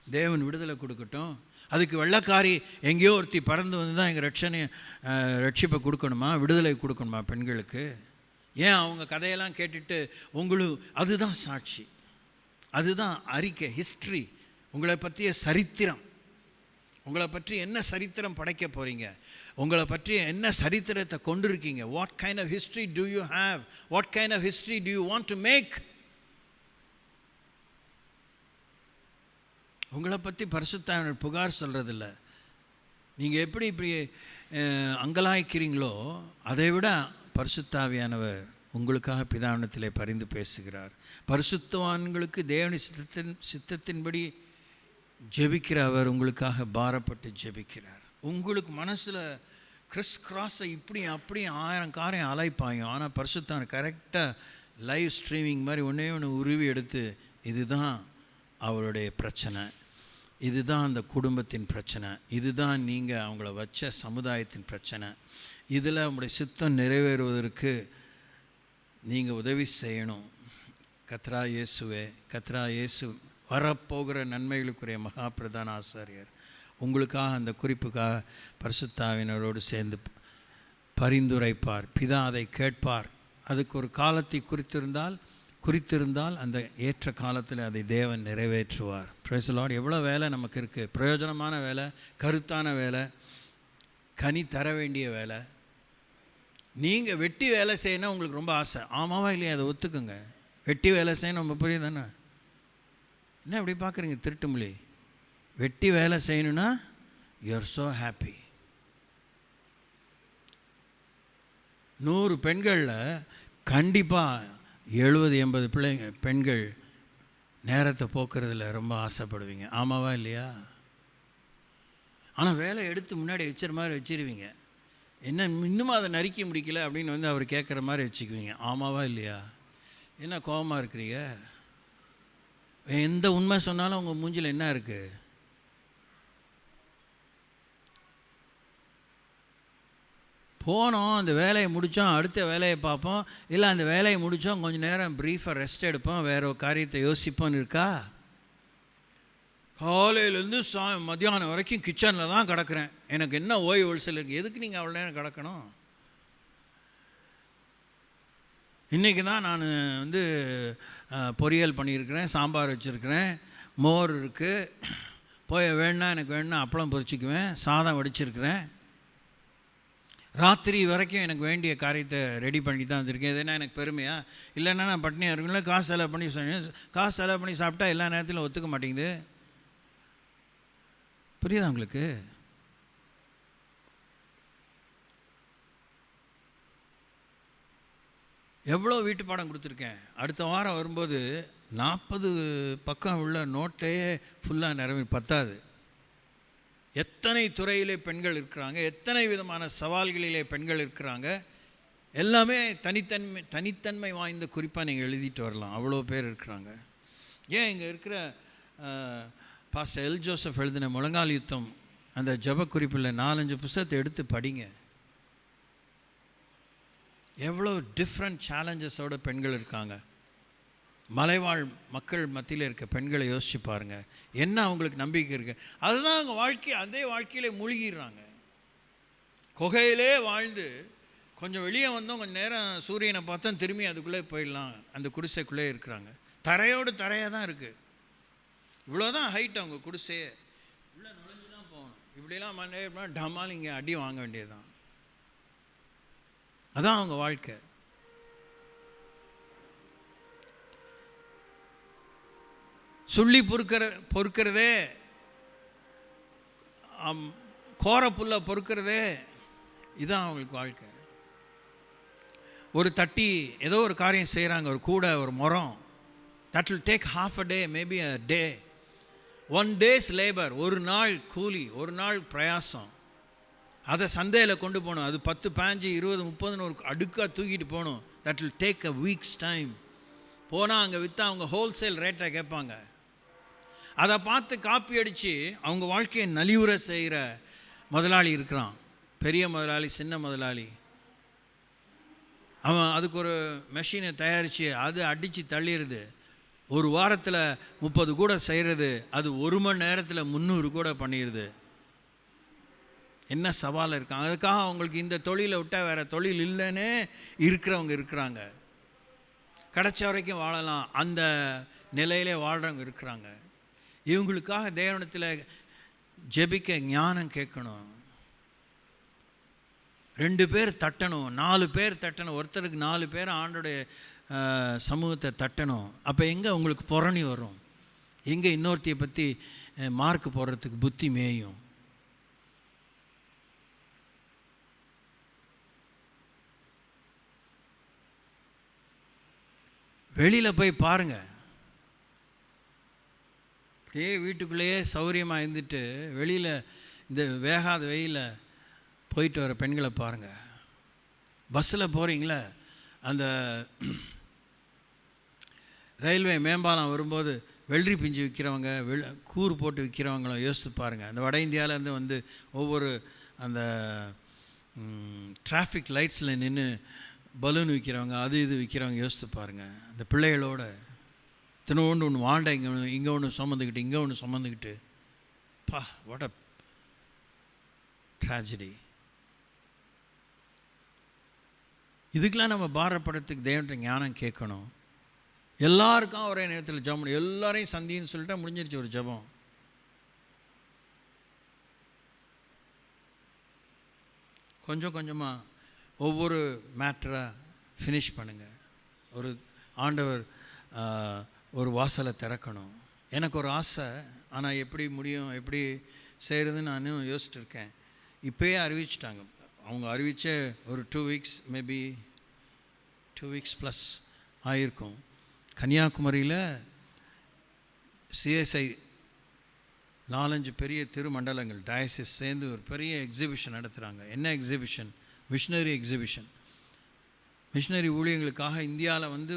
தேவன் விடுதலை கொடுக்கட்டும். அதுக்கு வெள்ளைக்காரி எங்கேயோ ஒருத்தி பறந்து வந்து தான் எங்கள் ரட்சிப்பை கொடுக்கணுமா, விடுதலை கொடுக்கணுமா பெண்களுக்கு? ஏன் அவங்க கதையெல்லாம் கேட்டுட்டு அதுதான் சாட்சி, அதுதான் அறிக்கை, ஹிஸ்ட்ரி, உங்களை பற்றிய சரித்திரம். உங்களை பற்றி என்ன சரித்திரம் படைக்க போகிறீங்க? உங்களை பற்றி என்ன சரித்திரத்தை கொண்டிருக்கீங்க? What kind of history do you have? What kind of history do you want to make? உங்களை பற்றி பரிசுத்தாவினர் புகார் சொல்கிறதில்ல. நீங்கள் எப்படி இப்படி அங்கலாய்க்கிறீங்களோ அதை விட பரிசுத்தாவியானவர் உங்களுக்காக பிதாவினத்திலே பரிந்து பேசுகிறார். பரிசுத்தவான்களுக்கு தேவனுடைய சித்தத்தின்படி ஜெபிக்கிற அவர் உங்களுக்காக பாரப்பட்டு ஜெபிக்கிறார். உங்களுக்கு மனசில் கிராஸை இப்படி அப்படி 1000 காரையும் அலைப்பாயும். ஆனால் பரிசுத்தவான் கரெக்டாக லைவ் ஸ்ட்ரீமிங் மாதிரி ஒன்று உருவி எடுத்து, இதுதான் அவருடைய பிரச்சனை, இதுதான் அந்த குடும்பத்தின் பிரச்சனை, இதுதான் நீங்கள் அவங்கள வச்ச சமுதாயத்தின் பிரச்சனை, இதில் உங்களுடைய சித்தம் நிறைவேறுவதற்கு நீங்கள் உதவி செய்யணும். கர்த்தராகிய இயேசுவே, கர்த்தராகிய இயேசு வரப்போகிற நன்மைகளுக்குரிய மகா பிரதான ஆசாரியர் உங்களுக்காக அந்த குறிப்புக்காக பரிசுத்தாவினரோடு சேர்ந்து பரிந்துரைப்பார். பிதா அதை கேட்பார். அதுக்கு ஒரு காலத்தை குறித்திருந்தால் அந்த ஏற்ற காலத்தில் அதை தேவன் நிறைவேற்றுவார். Praise the Lord. எவ்வளோ வேலை நமக்கு இருக்குது. பிரயோஜனமான வேலை, கருத்தான வேலை, கனி தர வேண்டிய வேலை. நீங்கள் வெட்டி வேலை செய்யணும் உங்களுக்கு ரொம்ப ஆசை. ஆமாவா இல்லையா? அதை ஒத்துக்குங்க. வெட்டி வேலை செய்யணும் ரொம்ப புரியுது தானே? என்ன இப்படி பார்க்குறீங்க திருட்டுமொழி? வெட்டி வேலை செய்யணுன்னா யூ ஆர் ஸோ ஹாப்பி. 100 பெண்களில் கண்டிப்பாக 70-80 பெண்கள் நேரத்தை போக்குறதுல ரொம்ப ஆசைப்படுவீங்க. ஆமாவா இல்லையா? ஆனால் வேலை எடுத்து முன்னாடி வச்சுற மாதிரி வச்சுருவீங்க. என்ன இன்னும் அதை நறுக்கி முடிக்கல அப்படின்னு அவர் கேட்குற மாதிரி வச்சுக்குவீங்க. ஆமாவா இல்லையா? என்ன கோபமாக இருக்கிறீங்க? எந்த உண்மை சொன்னாலும் உங்கள் மூஞ்சில் என்ன இருக்குது? போனோம், அந்த வேலையை முடித்தோம், அடுத்த வேலையை பார்ப்போம், இல்லை அந்த வேலையை முடித்தோம், கொஞ்சம் நேரம் ப்ரீஃபாக ரெஸ்ட் எடுப்போம், வேறு ஒரு காரியத்தை யோசிப்போன்னு இருக்கா? காலையிலேருந்து மத்தியானம் வரைக்கும் கிச்சனில் தான் கிடக்கிறேன், எனக்கு என்ன ஓய்வு ஒழிசல் இருக்குது? எதுக்கு நீங்கள் அவ்வளோ நேரம் கிடக்கணும்? இன்றைக்கி தான் நான் பொரியல் பண்ணியிருக்கிறேன், சாம்பார் வச்சுருக்கிறேன், மோர் இருக்குது, எனக்கு வேணுன்னா அப்பளம் பொரிச்சிக்குவேன், சாதம் வடிச்சிருக்கிறேன், ராத்திரி வரைக்கும் எனக்கு வேண்டிய காரியத்தை ரெடி பண்ணி தான் வந்திருக்கேன். எதுனா எனக்கு பெருமையா? இல்லைன்னா நான் பட்னியாக இருக்குங்களா? காசு செலவு பண்ணி சாப்பிட்டா எல்லா நேரத்திலும் ஒத்துக்க மாட்டேங்குது. புரியுதா உங்களுக்கு? எவ்வளோ வீட்டு பாடம் கொடுத்துருக்கேன். அடுத்த வாரம் வரும்போது 40 பக்கம் உள்ள நோட்டையே ஃபுல்லாக பத்தாது. எத்தனை துறையிலே பெண்கள் இருக்கிறாங்க, எத்தனை விதமான சவால்களிலே பெண்கள் இருக்கிறாங்க, எல்லாமே தனித்தன்மை வாய்ந்த குறிப்பாக நீங்கள் எழுதிட்டு வரலாம். அவ்வளோ பேர் இருக்கிறாங்க. ஏன் இங்கே இருக்கிற பாஸ்டர் எல் ஜோசப் எழுதின முழங்கால் யுத்தம் அந்த ஜப குறிப்பில் 4-5 புத்தகத்தை எடுத்து படிங்க. எவ்வளோ டிஃப்ரெண்ட் சேலஞ்சஸோட பெண்கள் இருக்காங்க. மலைவாழ் மக்கள் மத்தியில் இருக்க பெண்களை யோசிச்சு பாருங்கள். என்ன அவங்களுக்கு நம்பிக்கை இருக்குது? அதுதான் அவங்க அதே வாழ்க்கையிலே மூழ்கிடுறாங்க. குகையிலே வாழ்ந்து கொஞ்சம் வெளியே வந்தோம், கொஞ்சம் நேரம் சூரியனை பார்த்தோம், திரும்பி அதுக்குள்ளே போயிடலாம், அந்த குடிசைக்குள்ளே இருக்கிறாங்க. தரையோடு தரையாக தான் இருக்குது. இவ்வளோதான் ஹைட் அவங்க குடிசையே. இவ்வளோ நுழைஞ்சு தான் போகணும். இப்படிலாம் மண்ணே டமால் இங்கே அடி வாங்க வேண்டியதுதான். அதான் அவங்க வாழ்க்கை. சொல்லி பொறுக்கிறதே, கோர புல்லை பொறுக்கிறதே, இதுதான் அவங்களுக்கு வாழ்க்கை. ஒரு தட்டி ஏதோ ஒரு காரியம் செய்கிறாங்க, ஒரு கூட ஒரு முறம், that will take half a day, maybe a day, 1 day's labour, ஒரு நாள் கூலி, ஒரு நாள் பிரயாசம். அதை சந்தையில் கொண்டு போகணும். அது 10, 15, 20, 30 ஒரு அடுக்காக தூக்கிட்டு போகணும். That will take a weeks time. போனால் அங்கே விற்றா அவங்க ஹோல்சேல் ரேட்டை கேட்பாங்க. அதை பார்த்து காப்பி அடித்து அவங்க வாழ்க்கையை நலிவுற செய்கிற முதலாளி இருக்கிறான். பெரிய முதலாளி, சின்ன முதலாளி. அவன் அதுக்கு ஒரு மெஷினை தயாரித்து அது அடித்து தள்ளிடுது. ஒரு வாரத்தில் 30 கூட செய்கிறது, அது 1 மணி நேரத்தில் 300 கூட பண்ணிடுது. என்ன சவால் இருக்காங்க. அதுக்காக அவங்களுக்கு இந்த தொழிலை விட்டால் வேறு தொழில் இல்லைன்னு இருக்கிறவங்க இருக்கிறாங்க. கிடைச்ச வரைக்கும் வாழலாம் அந்த நிலையிலே வாழ்கிறவங்க இருக்கிறாங்க. இவங்களுக்காக தேவனத்தில் ஜெபிக்க ஞானம் கேட்கணும். 2 பேர் தட்டணும், 4 பேர் தட்டணும். ஒருத்தருக்கு 4 பேர் ஆண்டோடைய சமூகத்தை தட்டணும். அப்போ எங்கே உங்களுக்கு புரணி வரும்? எங்கே இன்னொருத்தையை பற்றி மார்க் போடுறதுக்கு புத்தி மேயும்? வெளியில் போய் பாருங்கள். அப்படியே வீட்டுக்குள்ளேயே சௌகரியமாக இருந்துட்டு வெளியில் இந்த வேகாத வெயிலில் போயிட்டு வர பெண்களை பாருங்கள். பஸ்ஸில் போகிறீங்களே, அந்த ரயில்வே மேம்பாலம் வரும்போது வெள்ளரி பிஞ்சு விற்கிறவங்க, கூறு போட்டு விற்கிறவங்களும் யோசித்து பாருங்கள். அந்த வட இந்தியாவிலேருந்து வந்து ஒவ்வொரு அந்த டிராஃபிக் லைட்ஸில் நின்று பலூன் விற்கிறவங்க, அது இது விற்கிறவங்க யோசித்து பாருங்கள். அந்த பிள்ளைகளோட தினோண்டு ஒன்று வாண்டை இங்கே ஒன்று சுமந்துக்கிட்டு இங்கே ஒன்று சுமந்துக்கிட்டு, வாட் அ ட்ராஜடி. இதுக்கெலாம் நம்ம பாரப்படத்துக்கு தேவன்கிட்ட ஞானம் கேட்கணும். எல்லாருக்கும் ஒரே நேரத்தில் ஜெபம், எல்லாரையும் சந்தின்னு சொல்லிட்டா முடிஞ்சிருச்சு ஒரு ஜெபம். கொஞ்சம் கொஞ்சமாக ஒவ்வொரு மேட்டராக ஃபினிஷ் பண்ணுங்கள். ஒரு ஆண்டவர் ஒரு வாசலை திறக்கணும். எனக்கு ஒரு ஆசை, ஆனால் எப்படி முடியும், எப்படி செய்கிறதுன்னு நானும் யோசிச்சுட்டு இருக்கேன். இப்போயே அறிவிச்சிட்டாங்க. அவங்க அறிவித்த ஒரு 2 weeks, மேபி 2 weeks ப்ளஸ் ஆகிருக்கும். கன்னியாகுமரியில் சிஎஸ்ஐ 4-5 பெரிய திருமண்டலங்கள் டயசிஸ் சேர்ந்து ஒரு பெரிய எக்ஸிபிஷன் நடத்துகிறாங்க. என்ன எக்ஸிபிஷன்? Missionary exhibition. மிஷினரி ஊழியங்களுக்காக இந்தியாவில் வந்து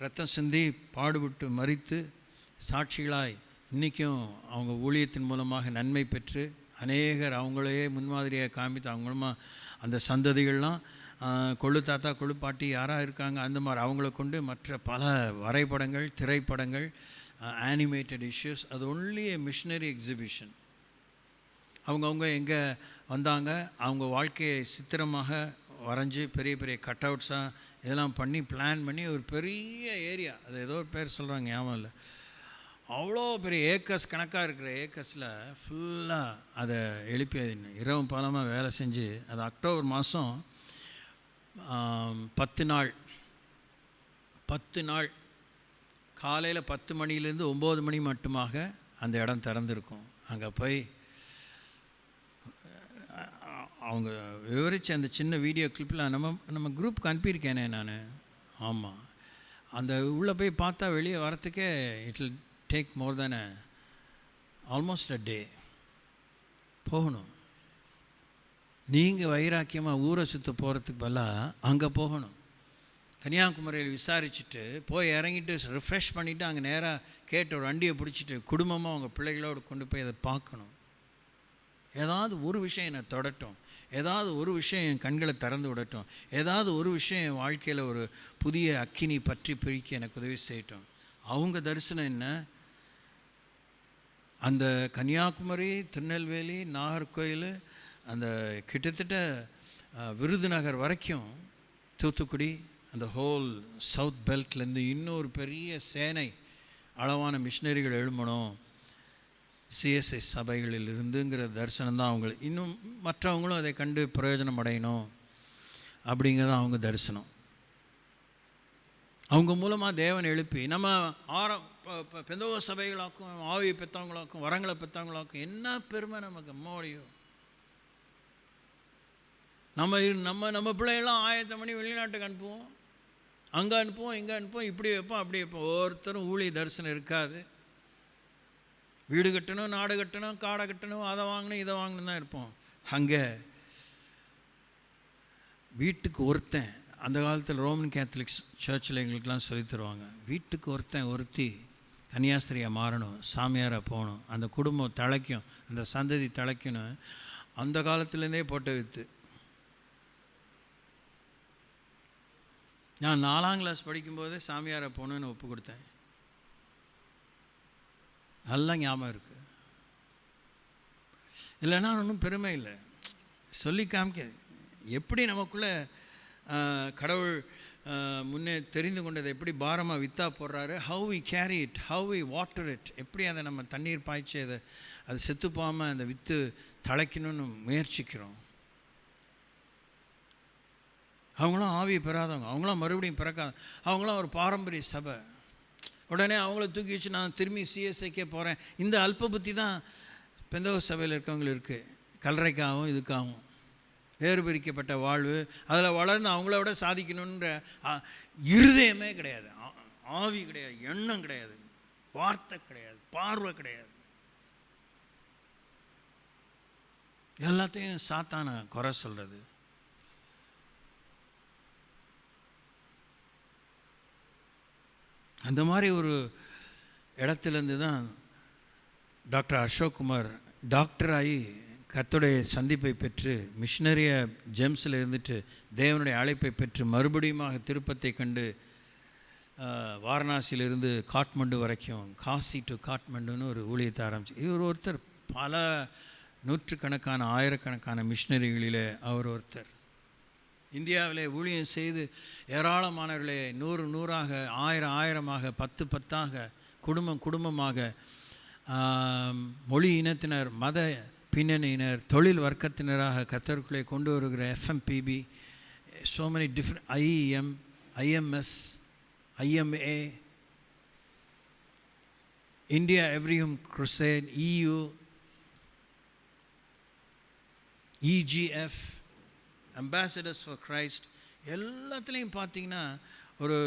ரத்தம் சிந்தி பாடுபட்டு மரித்து சாட்சிகளாய் இன்றைக்கும் அவங்க ஊழியத்தின் மூலமாக நன்மை பெற்று அநேகர் அவங்களையே முன்மாதிரியாக காமித்து அவங்க மூலமாக அந்த சந்ததிகள்லாம் கொள்ளு தாத்தா கொள்ளு பாட்டி யாராக இருக்காங்க அந்த மாதிரி அவங்கள கொண்டு மற்ற பல வரைபடங்கள், திரைப்படங்கள், ஆனிமேட்டட் இஷ்யூஸ். அது ஒன்லி மிஷினரி எக்ஸிபிஷன். அவங்கவுங்க எங்கே வந்தாங்க, அவங்க வாழ்க்கையை சித்திரமாக வரைஞ்சி பெரிய பெரிய கட் அவுட்ஸாக இதெல்லாம் பண்ணி பிளான் பண்ணி ஒரு பெரிய ஏரியா, அது ஏதோ ஒரு பேர் சொல்கிறாங்க, ஞாபகம் இல்லை, அவ்வளோ பெரிய ஏக்கர்ஸ் கணக்காக இருக்கிற ஏக்கர்ஸில் ஃபுல்லாக அதை எழுப்பி இரவு பலமாக வேலை செஞ்சு அது அக்டோபர் மாதம் 10 நாள் காலையில் 10 மணிலேருந்து 9 மணி மட்டுமாக அந்த இடம் திறந்துருக்கும். அங்கே போய் அவங்க விவரித்த அந்த சின்ன வீடியோ கிளிப்பில் நம்ம குரூப்புக்கு அனுப்பியிருக்கேனே நான். ஆமாம், அந்த உள்ளே போய் பார்த்தா வெளியே வரத்துக்கே it will take more than almost a day போகணும். நீங்கள் வைராக்கியமாக ஊரை சுற்ற போகிறதுக்கு பதிலாக அங்கே போகணும். கன்னியாகுமரியில் விசாரிச்சுட்டு போய் இறங்கிட்டு ரிஃப்ரெஷ் பண்ணிவிட்டு அங்கே நேராக கேட்டு ஒரு வண்டியை பிடிச்சிட்டு குடும்பமாக அவங்க பிள்ளைகளோடு கொண்டு போய் அதை பார்க்கணும். ஏதாவது ஒரு விஷயம் என்னை தொடட்டும், ஏதாவது ஒரு விஷயம் என் கண்களை திறந்து விடட்டும், ஏதாவது ஒரு விஷயம் என் வாழ்க்கையில் ஒரு புதிய அக்கினி பற்றி பிரிக்க எனக்கு உதவி செய்யட்டும். அவங்க தரிசனம் என்ன? அந்த கன்னியாகுமரி, திருநெல்வேலி, நாகர்கோயில், அந்த கிட்டத்தட்ட விருதுநகர் வரைக்கும், தூத்துக்குடி, அந்த ஹோல் சவுத் பெல்ட்லேருந்து இன்னொரு பெரிய சேனை அளவான மிஷினரிகள் எழும்பணும் சிஎஸ்ஐ சபைகளில் இருந்துங்கிற தரிசனம் தான் அவங்களுக்கு. இன்னும் மற்றவங்களும் அதை கண்டு பிரயோஜனம் அடையணும் அப்படிங்கிறது அவங்க தரிசனம். அவங்க மூலமாக தேவன் எழுப்பி நம்ம பெந்தோவ சபைகளாக்கும் ஆவியை பெற்றவங்களாக்கும் வரங்களை பெற்றவங்களாக்கும் என்ன பெருமை நமக்கு அம்மாவோடையும். நம்ம பிள்ளைகள்லாம் ஆயத்தம் பண்ணி வெளிநாட்டுக்கு அனுப்புவோம், அங்கே அனுப்புவோம், இங்கே அனுப்புவோம், இப்படி வைப்போம், அப்படி வைப்போம். ஒவ்வொருத்தரும் ஊழிய தரிசனம் இருக்காது. வீடு கட்டணும், நாடு கட்டணும், காடை கட்டணும், அதை வாங்கணும், இதை வாங்கணும் தான் இருப்போம். அங்கே வீட்டுக்கு ஒருத்தன், அந்த காலத்தில் ரோமன் கேத்தலிக்ஸ் சர்ச்சில் எங்களுக்கெல்லாம் சொல்லி தருவாங்க, வீட்டுக்கு ஒருத்தன் ஒருத்தி கன்னியாஸ்திரியாக மாறணும், சாமியாராக போகணும், அந்த குடும்பம் தழைக்கும், அந்த சந்ததி தழைக்கணும். அந்த காலத்துலேருந்தே போட்ட வித்து. நான் 4ஆம் கிளாஸ் படிக்கும்போதே சாமியாரை போகணுன்னு ஒப்பு கொடுத்தேன். நல்லா ஞாபகம் இருக்குது. இல்லைன்னா ஒன்றும் பெருமை இல்லை, சொல்லி காமிக்க. எப்படி நமக்குள்ளே கடவுள் முன்னே தெரிந்து கொண்டதை எப்படி பாரமாக வித்தா போடுறாரு, how we carry it, how we water it, எப்படி அதை நம்ம தண்ணீர் பாய்ச்சி அதை அது செத்து போகாமல் அந்த வித்து தழைக்கணும்னு முயற்சிக்கிறோம். அவங்களாம் ஆவியை பெறாதவங்க, அவங்களாம் மறுபடியும் பிறக்காத, அவங்களாம் ஒரு பாரம்பரிய சபை. உடனே அவங்கள தூக்கி வச்சு நான் திரும்பி சிஎஸ்ஐக்கே போகிறேன். இந்த அல்ப புத்தி தான் பெந்தகோஸ்து சபையில் இருக்கவங்களுக்கு இருக்குது. கல்லறைக்காகவும் இதுக்காகவும் வேறு பிரிக்கப்பட்ட வாழ்வு, அதில் வளர்ந்து அவங்கள விட சாதிக்கணுன்ற இருதயமே கிடையாது, ஆவி கிடையாது, எண்ணம் கிடையாது, வார்த்தை கிடையாது, பார்வை கிடையாது. எல்லாத்தையும் சாத்தான குறை சொல்கிறது. அந்த மாதிரி ஒரு இடத்துலேருந்து தான் டாக்டர் அசோக் குமார் டாக்டராகி கர்த்தருடைய சந்திப்பை பெற்று மிஷினரியாக ஜெம்ஸில் இருந்துட்டு தேவனுடைய அழைப்பை பெற்று மறுபடியுமாக திருப்பத்தை கண்டு வாரணாசியிலிருந்து காட்மண்டு வரைக்கும், காசி டு காட்மண்டுன்னு ஒரு ஊழியத்தை ஆரம்பிச்சு. இவர் ஒருத்தர் பல நூற்றுக்கணக்கான ஆயிரக்கணக்கான மிஷினரிகளில் அவர் ஒருத்தர். இந்தியாவிலே ஊழியம் செய்து ஏராளமானவர்களே 100 100ஆக 1000 1000ஆக 10 10ஆக குடும்பமாக மொழி இனத்தினர், மத பின்னணியினர், தொழில் வர்க்கத்தினராக கர்த்தருக்குள்ளே கொண்டு வருகிற FMPB, so many different IEM, IMS, IMA, India Everyhum Crusade, EU, EGF, Ambassadors for Christ, எல்லாத்துலேயும் பார்த்தீங்கன்னா ஒரு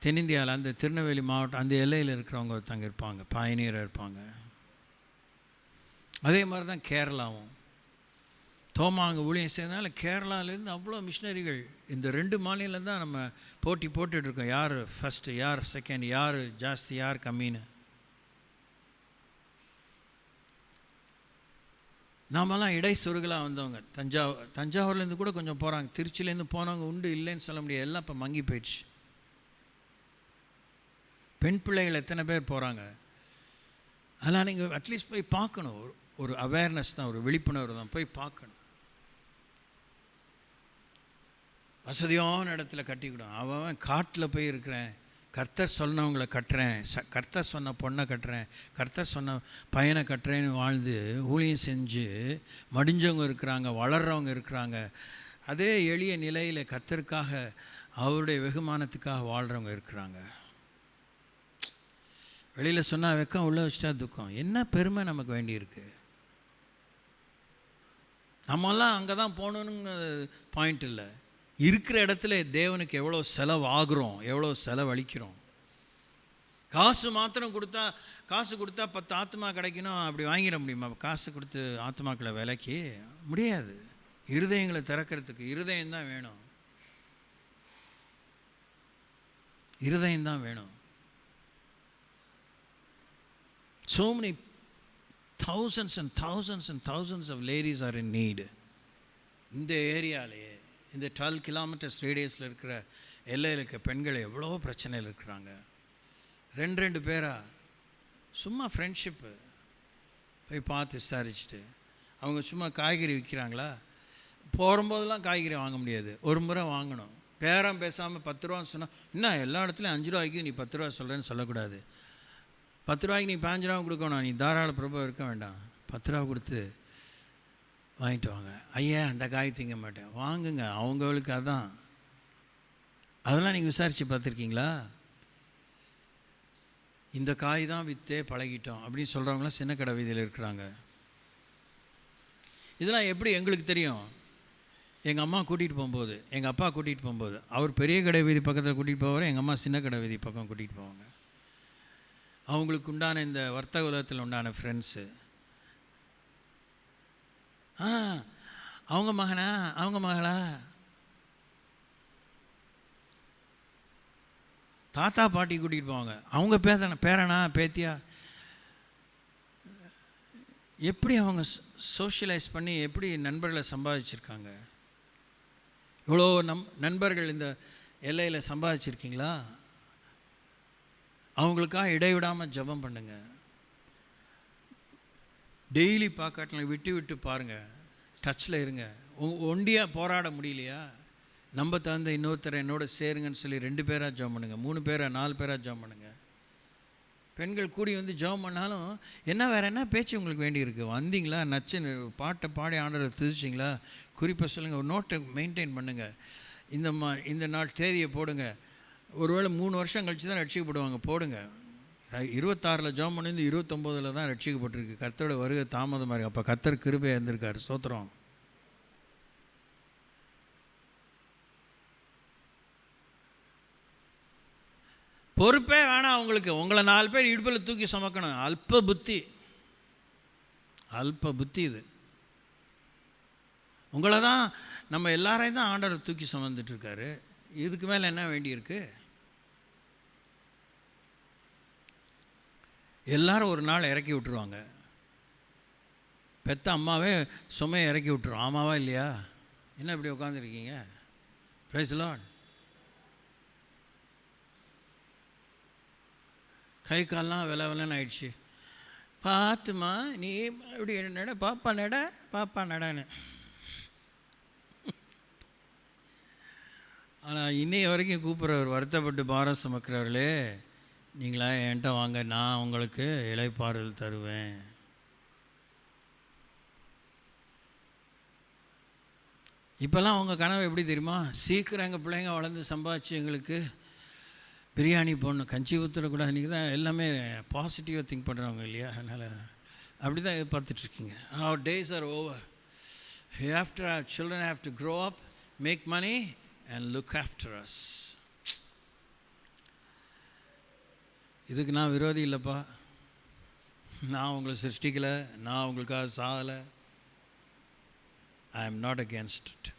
தென்னிந்தியாவில் அந்த திருநெல்வேலி மாவட்டம் அந்த எல்லையில் இருக்கிறவங்க ஒருத்தங்க இருப்பாங்க, பயணியராக இருப்பாங்க. அதே மாதிரி தான் கேரளாவும். தோமா அங்கே ஊழியம் செய்யறதுனால கேரளாவிலேருந்து அவ்வளோ மிஷினரிகள். இந்த 2 மாநிலம் தான் நம்ம போட்டி போட்டுட்ருக்கோம், யார் ஃபஸ்ட்டு, யார் செகண்ட், யார் ஜாஸ்தி, யார் கம்மின்னு. நாமெல்லாம் இடை சொருகலாக வந்தவங்க. தஞ்சாவூர்லேருந்து கூட கொஞ்சம் போகிறாங்க, திருச்சியிலேருந்து போனவங்க உண்டு, இல்லைன்னு சொல்ல முடியாது, எல்லாம் இப்போ மங்கி போயிடுச்சு. பெண் பிள்ளைகள் எத்தனை பேர் போகிறாங்க. அதெல்லாம் நீங்கள் அட்லீஸ்ட் போய் பார்க்கணும். ஒரு அவேர்னஸ் தான், ஒரு விழிப்புணர்வு தான், போய் பார்க்கணும். வசதியான இடத்துல கட்டிக்கிடும். அவன் காட்டில் போய் இருக்கிறேன், கர்த்தர் சொன்னவங்களை கட்டுறேன், கர்த்தர் சொன்ன பொண்ணை கட்டுறேன், கர்த்தர் சொன்ன பையனை கட்டுறேன்னு வாழ்ந்து ஊழியம் செஞ்சு மடிஞ்சவங்க இருக்கிறாங்க, வளர்கிறவங்க இருக்கிறாங்க. அதே எளிய நிலையில் கர்த்தருக்காக அவருடைய வெகுமானத்துக்காக வாழ்கிறவங்க இருக்கிறாங்க. வெளியில் சொன்னால் வெக்கம், உள்ளே வச்சுட்டா துக்கம். என்ன பெருமை நமக்கு வேண்டியிருக்கு. நம்மெல்லாம் அங்கே தான் போகணுன்னு பாயிண்ட் இல்லை. இருக்கிற இடத்துல தேவனுக்கு எவ்வளோ செலவு ஆகுறோம், எவ்வளோ செலவழிக்கிறோம். காசு மாத்திரம் கொடுத்தா, காசு கொடுத்தா 10 ஆத்மா கிடைக்கணும் அப்படி வாங்கிட முடியுமா? காசு கொடுத்து ஆத்மாக்களை விலைக்கு முடியாது. இருதயங்களை திறக்கிறதுக்கு இருதயம்தான் வேணும், இருதயம்தான் வேணும். So many thousands and thousands and thousands of ladies are in need. இந்த ஏரியாவிலேயே, இந்த 12 கிலோமீட்டர்ஸ் ரேடியஸில் இருக்கிற எல்லையில் இருக்க பெண்கள் எவ்வளோ பிரச்சனையில் இருக்கிறாங்க. 2 பேரா சும்மா ஃப்ரெண்ட்ஷிப்பு போய் பார்த்து விசாரிச்சுட்டு, அவங்க சும்மா காய்கறி விற்கிறாங்களா, போகும்போதெல்லாம் காய்கறி வாங்க முடியாது, ஒரு முறை வாங்கணும். பேரம் பேசாமல் 10 ரூபான்னு சொன்னால், இன்னும் எல்லா இடத்துலையும் 5 ரூபாய்க்கு நீ 10 ரூபா சொல்கிறேன்னு சொல்லக்கூடாது. 10 ரூபாய்க்கு நீ 5 ரூபா கொடுக்கணும், நீ தாராள பிரபு இருக்க வேண்டாம். 10 ரூபா கொடுத்து வாங்கிட்டு வாங்க. ஐயா அந்த காய் திங்க மாட்டேன், வாங்குங்க, அவங்களுக்கு அதான். அதெல்லாம் நீங்கள் விசாரித்து பார்த்துருக்கீங்களா? இந்த காய் தான் விற்றே பழகிட்டோம் அப்படின்னு சொல்கிறவங்களாம் சின்ன கடை வீதியில் இருக்கிறாங்க. இதெல்லாம் எப்படி எங்களுக்கு தெரியும்? எங்கள் அம்மா கூட்டிகிட்டு போகும்போது, எங்கள் அப்பா கூட்டிகிட்டு போகும்போது, அவர் பெரிய கடை வீதி பக்கத்தில் கூட்டிகிட்டு போவார், எங்கள் அம்மா சின்ன கடை வீதி பக்கம் கூட்டிகிட்டு போவாங்க. அவங்களுக்கு உண்டான இந்த வர்த்தக உலகத்தில் உண்டான ஃப்ரெண்ட்ஸு. அவங்க மகனா, அவங்க மகளா, தாத்தா பாட்டி கூட்டிகிட்டு போவாங்க, அவங்க பேரனா பேத்தியா, எப்படி அவங்க சோஷியலைஸ் பண்ணி எப்படி நண்பர்களை சம்பாதிச்சிருக்காங்க. இவ்வளோ நண்பர்கள் இந்த எல்லையில் சம்பாதிச்சிருக்கீங்களா? அவங்களுக்காக இடைவிடாமல் ஜெபம் பண்ணுங்க. டெய்லி பார்க்காட்டிலும் விட்டு விட்டு பாருங்கள், டச்சில் இருங்க. ஒண்டியாக போராட முடியலையா, நம்ம தகுந்த இன்னொருத்தரை என்னோட சேருங்கன்னு சொல்லி 2 பேராக ஜெபம் பண்ணுங்க, 3 பேரா 4 பேராக ஜெபம் பண்ணுங்க. பெண்கள் கூடி வந்து ஜெபம் பண்ணாலும் என்ன வேறு என்ன பேச்சு உங்களுக்கு வேண்டியிருக்கு? வந்தீங்களா, நச்சு பாட்டை பாடி ஆண்டரை துதிச்சிங்களா, குறிப்பாக சொல்லுங்கள், ஒரு நோட்டை மெயின்டைன் பண்ணுங்கள். இந்த நாள் தேதியை போடுங்க. ஒருவேளை 3 வருஷம் கழித்து தான் ரட்சிக்கப்படுவாங்க, போடுங்க. 26 ஜெபம் பண்ணி 29 தான் ரட்சிக்கப்பட்டிருக்கு. கர்த்தரோட வருகை தாமதமாக இருக்குது. அப்போ கர்த்தர் கிருபையாக இருந்திருக்காரு. ஸ்தோத்திரம். பொறுப்பே வேணாம் அவங்களுக்கு. உங்களை 4 பேர் இடுப்பில் தூக்கி சுமக்கணும். அல்ப புத்தி இது. உங்களை தான், நம்ம எல்லாரையும் தான் ஆண்டவர் தூக்கி சுமந்துட்டுருக்காரு. இதுக்கு மேலே என்ன வேண்டியிருக்கு? எல்லாரும் ஒரு நாள் இறக்கி விட்டுருவாங்க. பெத்த அம்மாவே சுமையை இறக்கி விட்டுரும். ஆமாவா இல்லையா? என்ன இப்படி உட்காந்துருக்கீங்க? Praise the Lord. கை கால்லாம் விலன்னு ஆயிடுச்சு. பார்த்துமா நீ இப்படி நட, பாப்பா நடன்னு. ஆனால் இன்னைய வரைக்கும் கூப்பிட்றவர், வருத்தப்பட்டு பாரம் சுமக்கிறவர்களே நீங்களா என்கிட்ட வாங்க, நான் உங்களுக்கு இளைப்பாறுதல் தருவேன். இப்போல்லாம் அவங்க கனவு எப்படி தெரியுமா? சீக்கிரம் எங்கள் பிள்ளைங்க வளர்ந்து சம்பாதிச்சு எங்களுக்கு பிரியாணி போடணும், கஞ்சி ஊற்றுறக்கூடாது. இன்றைக்கி தான் எல்லாமே பாசிட்டிவாக திங்க் பண்ணுறவங்க இல்லையா? அதனால் அப்படி தான் பார்த்துட்ருக்கீங்க. our days are over. After our children have to grow up, make money and look after us. இதுக்கு நான் விரோதி இல்லைப்பா. நான் உங்களை சிருஷ்டிக்கலை, நான் உங்களுக்காக சாகலை. I am not against it.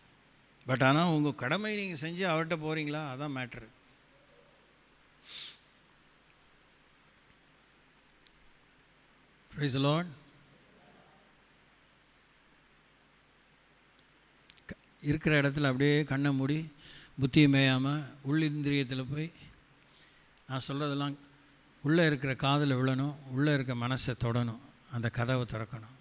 But ஆனால் உங்கள் கடமை நீங்கள் செஞ்சு அவர்கிட்ட போகிறீங்களா, அதான் மேட்ரு. Praise the Lord. இருக்கிற இடத்துல அப்படியே கண்ணை மூடி புத்தியை மேயாமல் உள்ளிந்திரியத்தில் போய் நான் சொல்கிறதெல்லாம் உள்ளே இருக்கிற காதில் விழணும், உள்ளே இருக்க மனசை தொடணும், அந்த கதவை திறக்கணும்.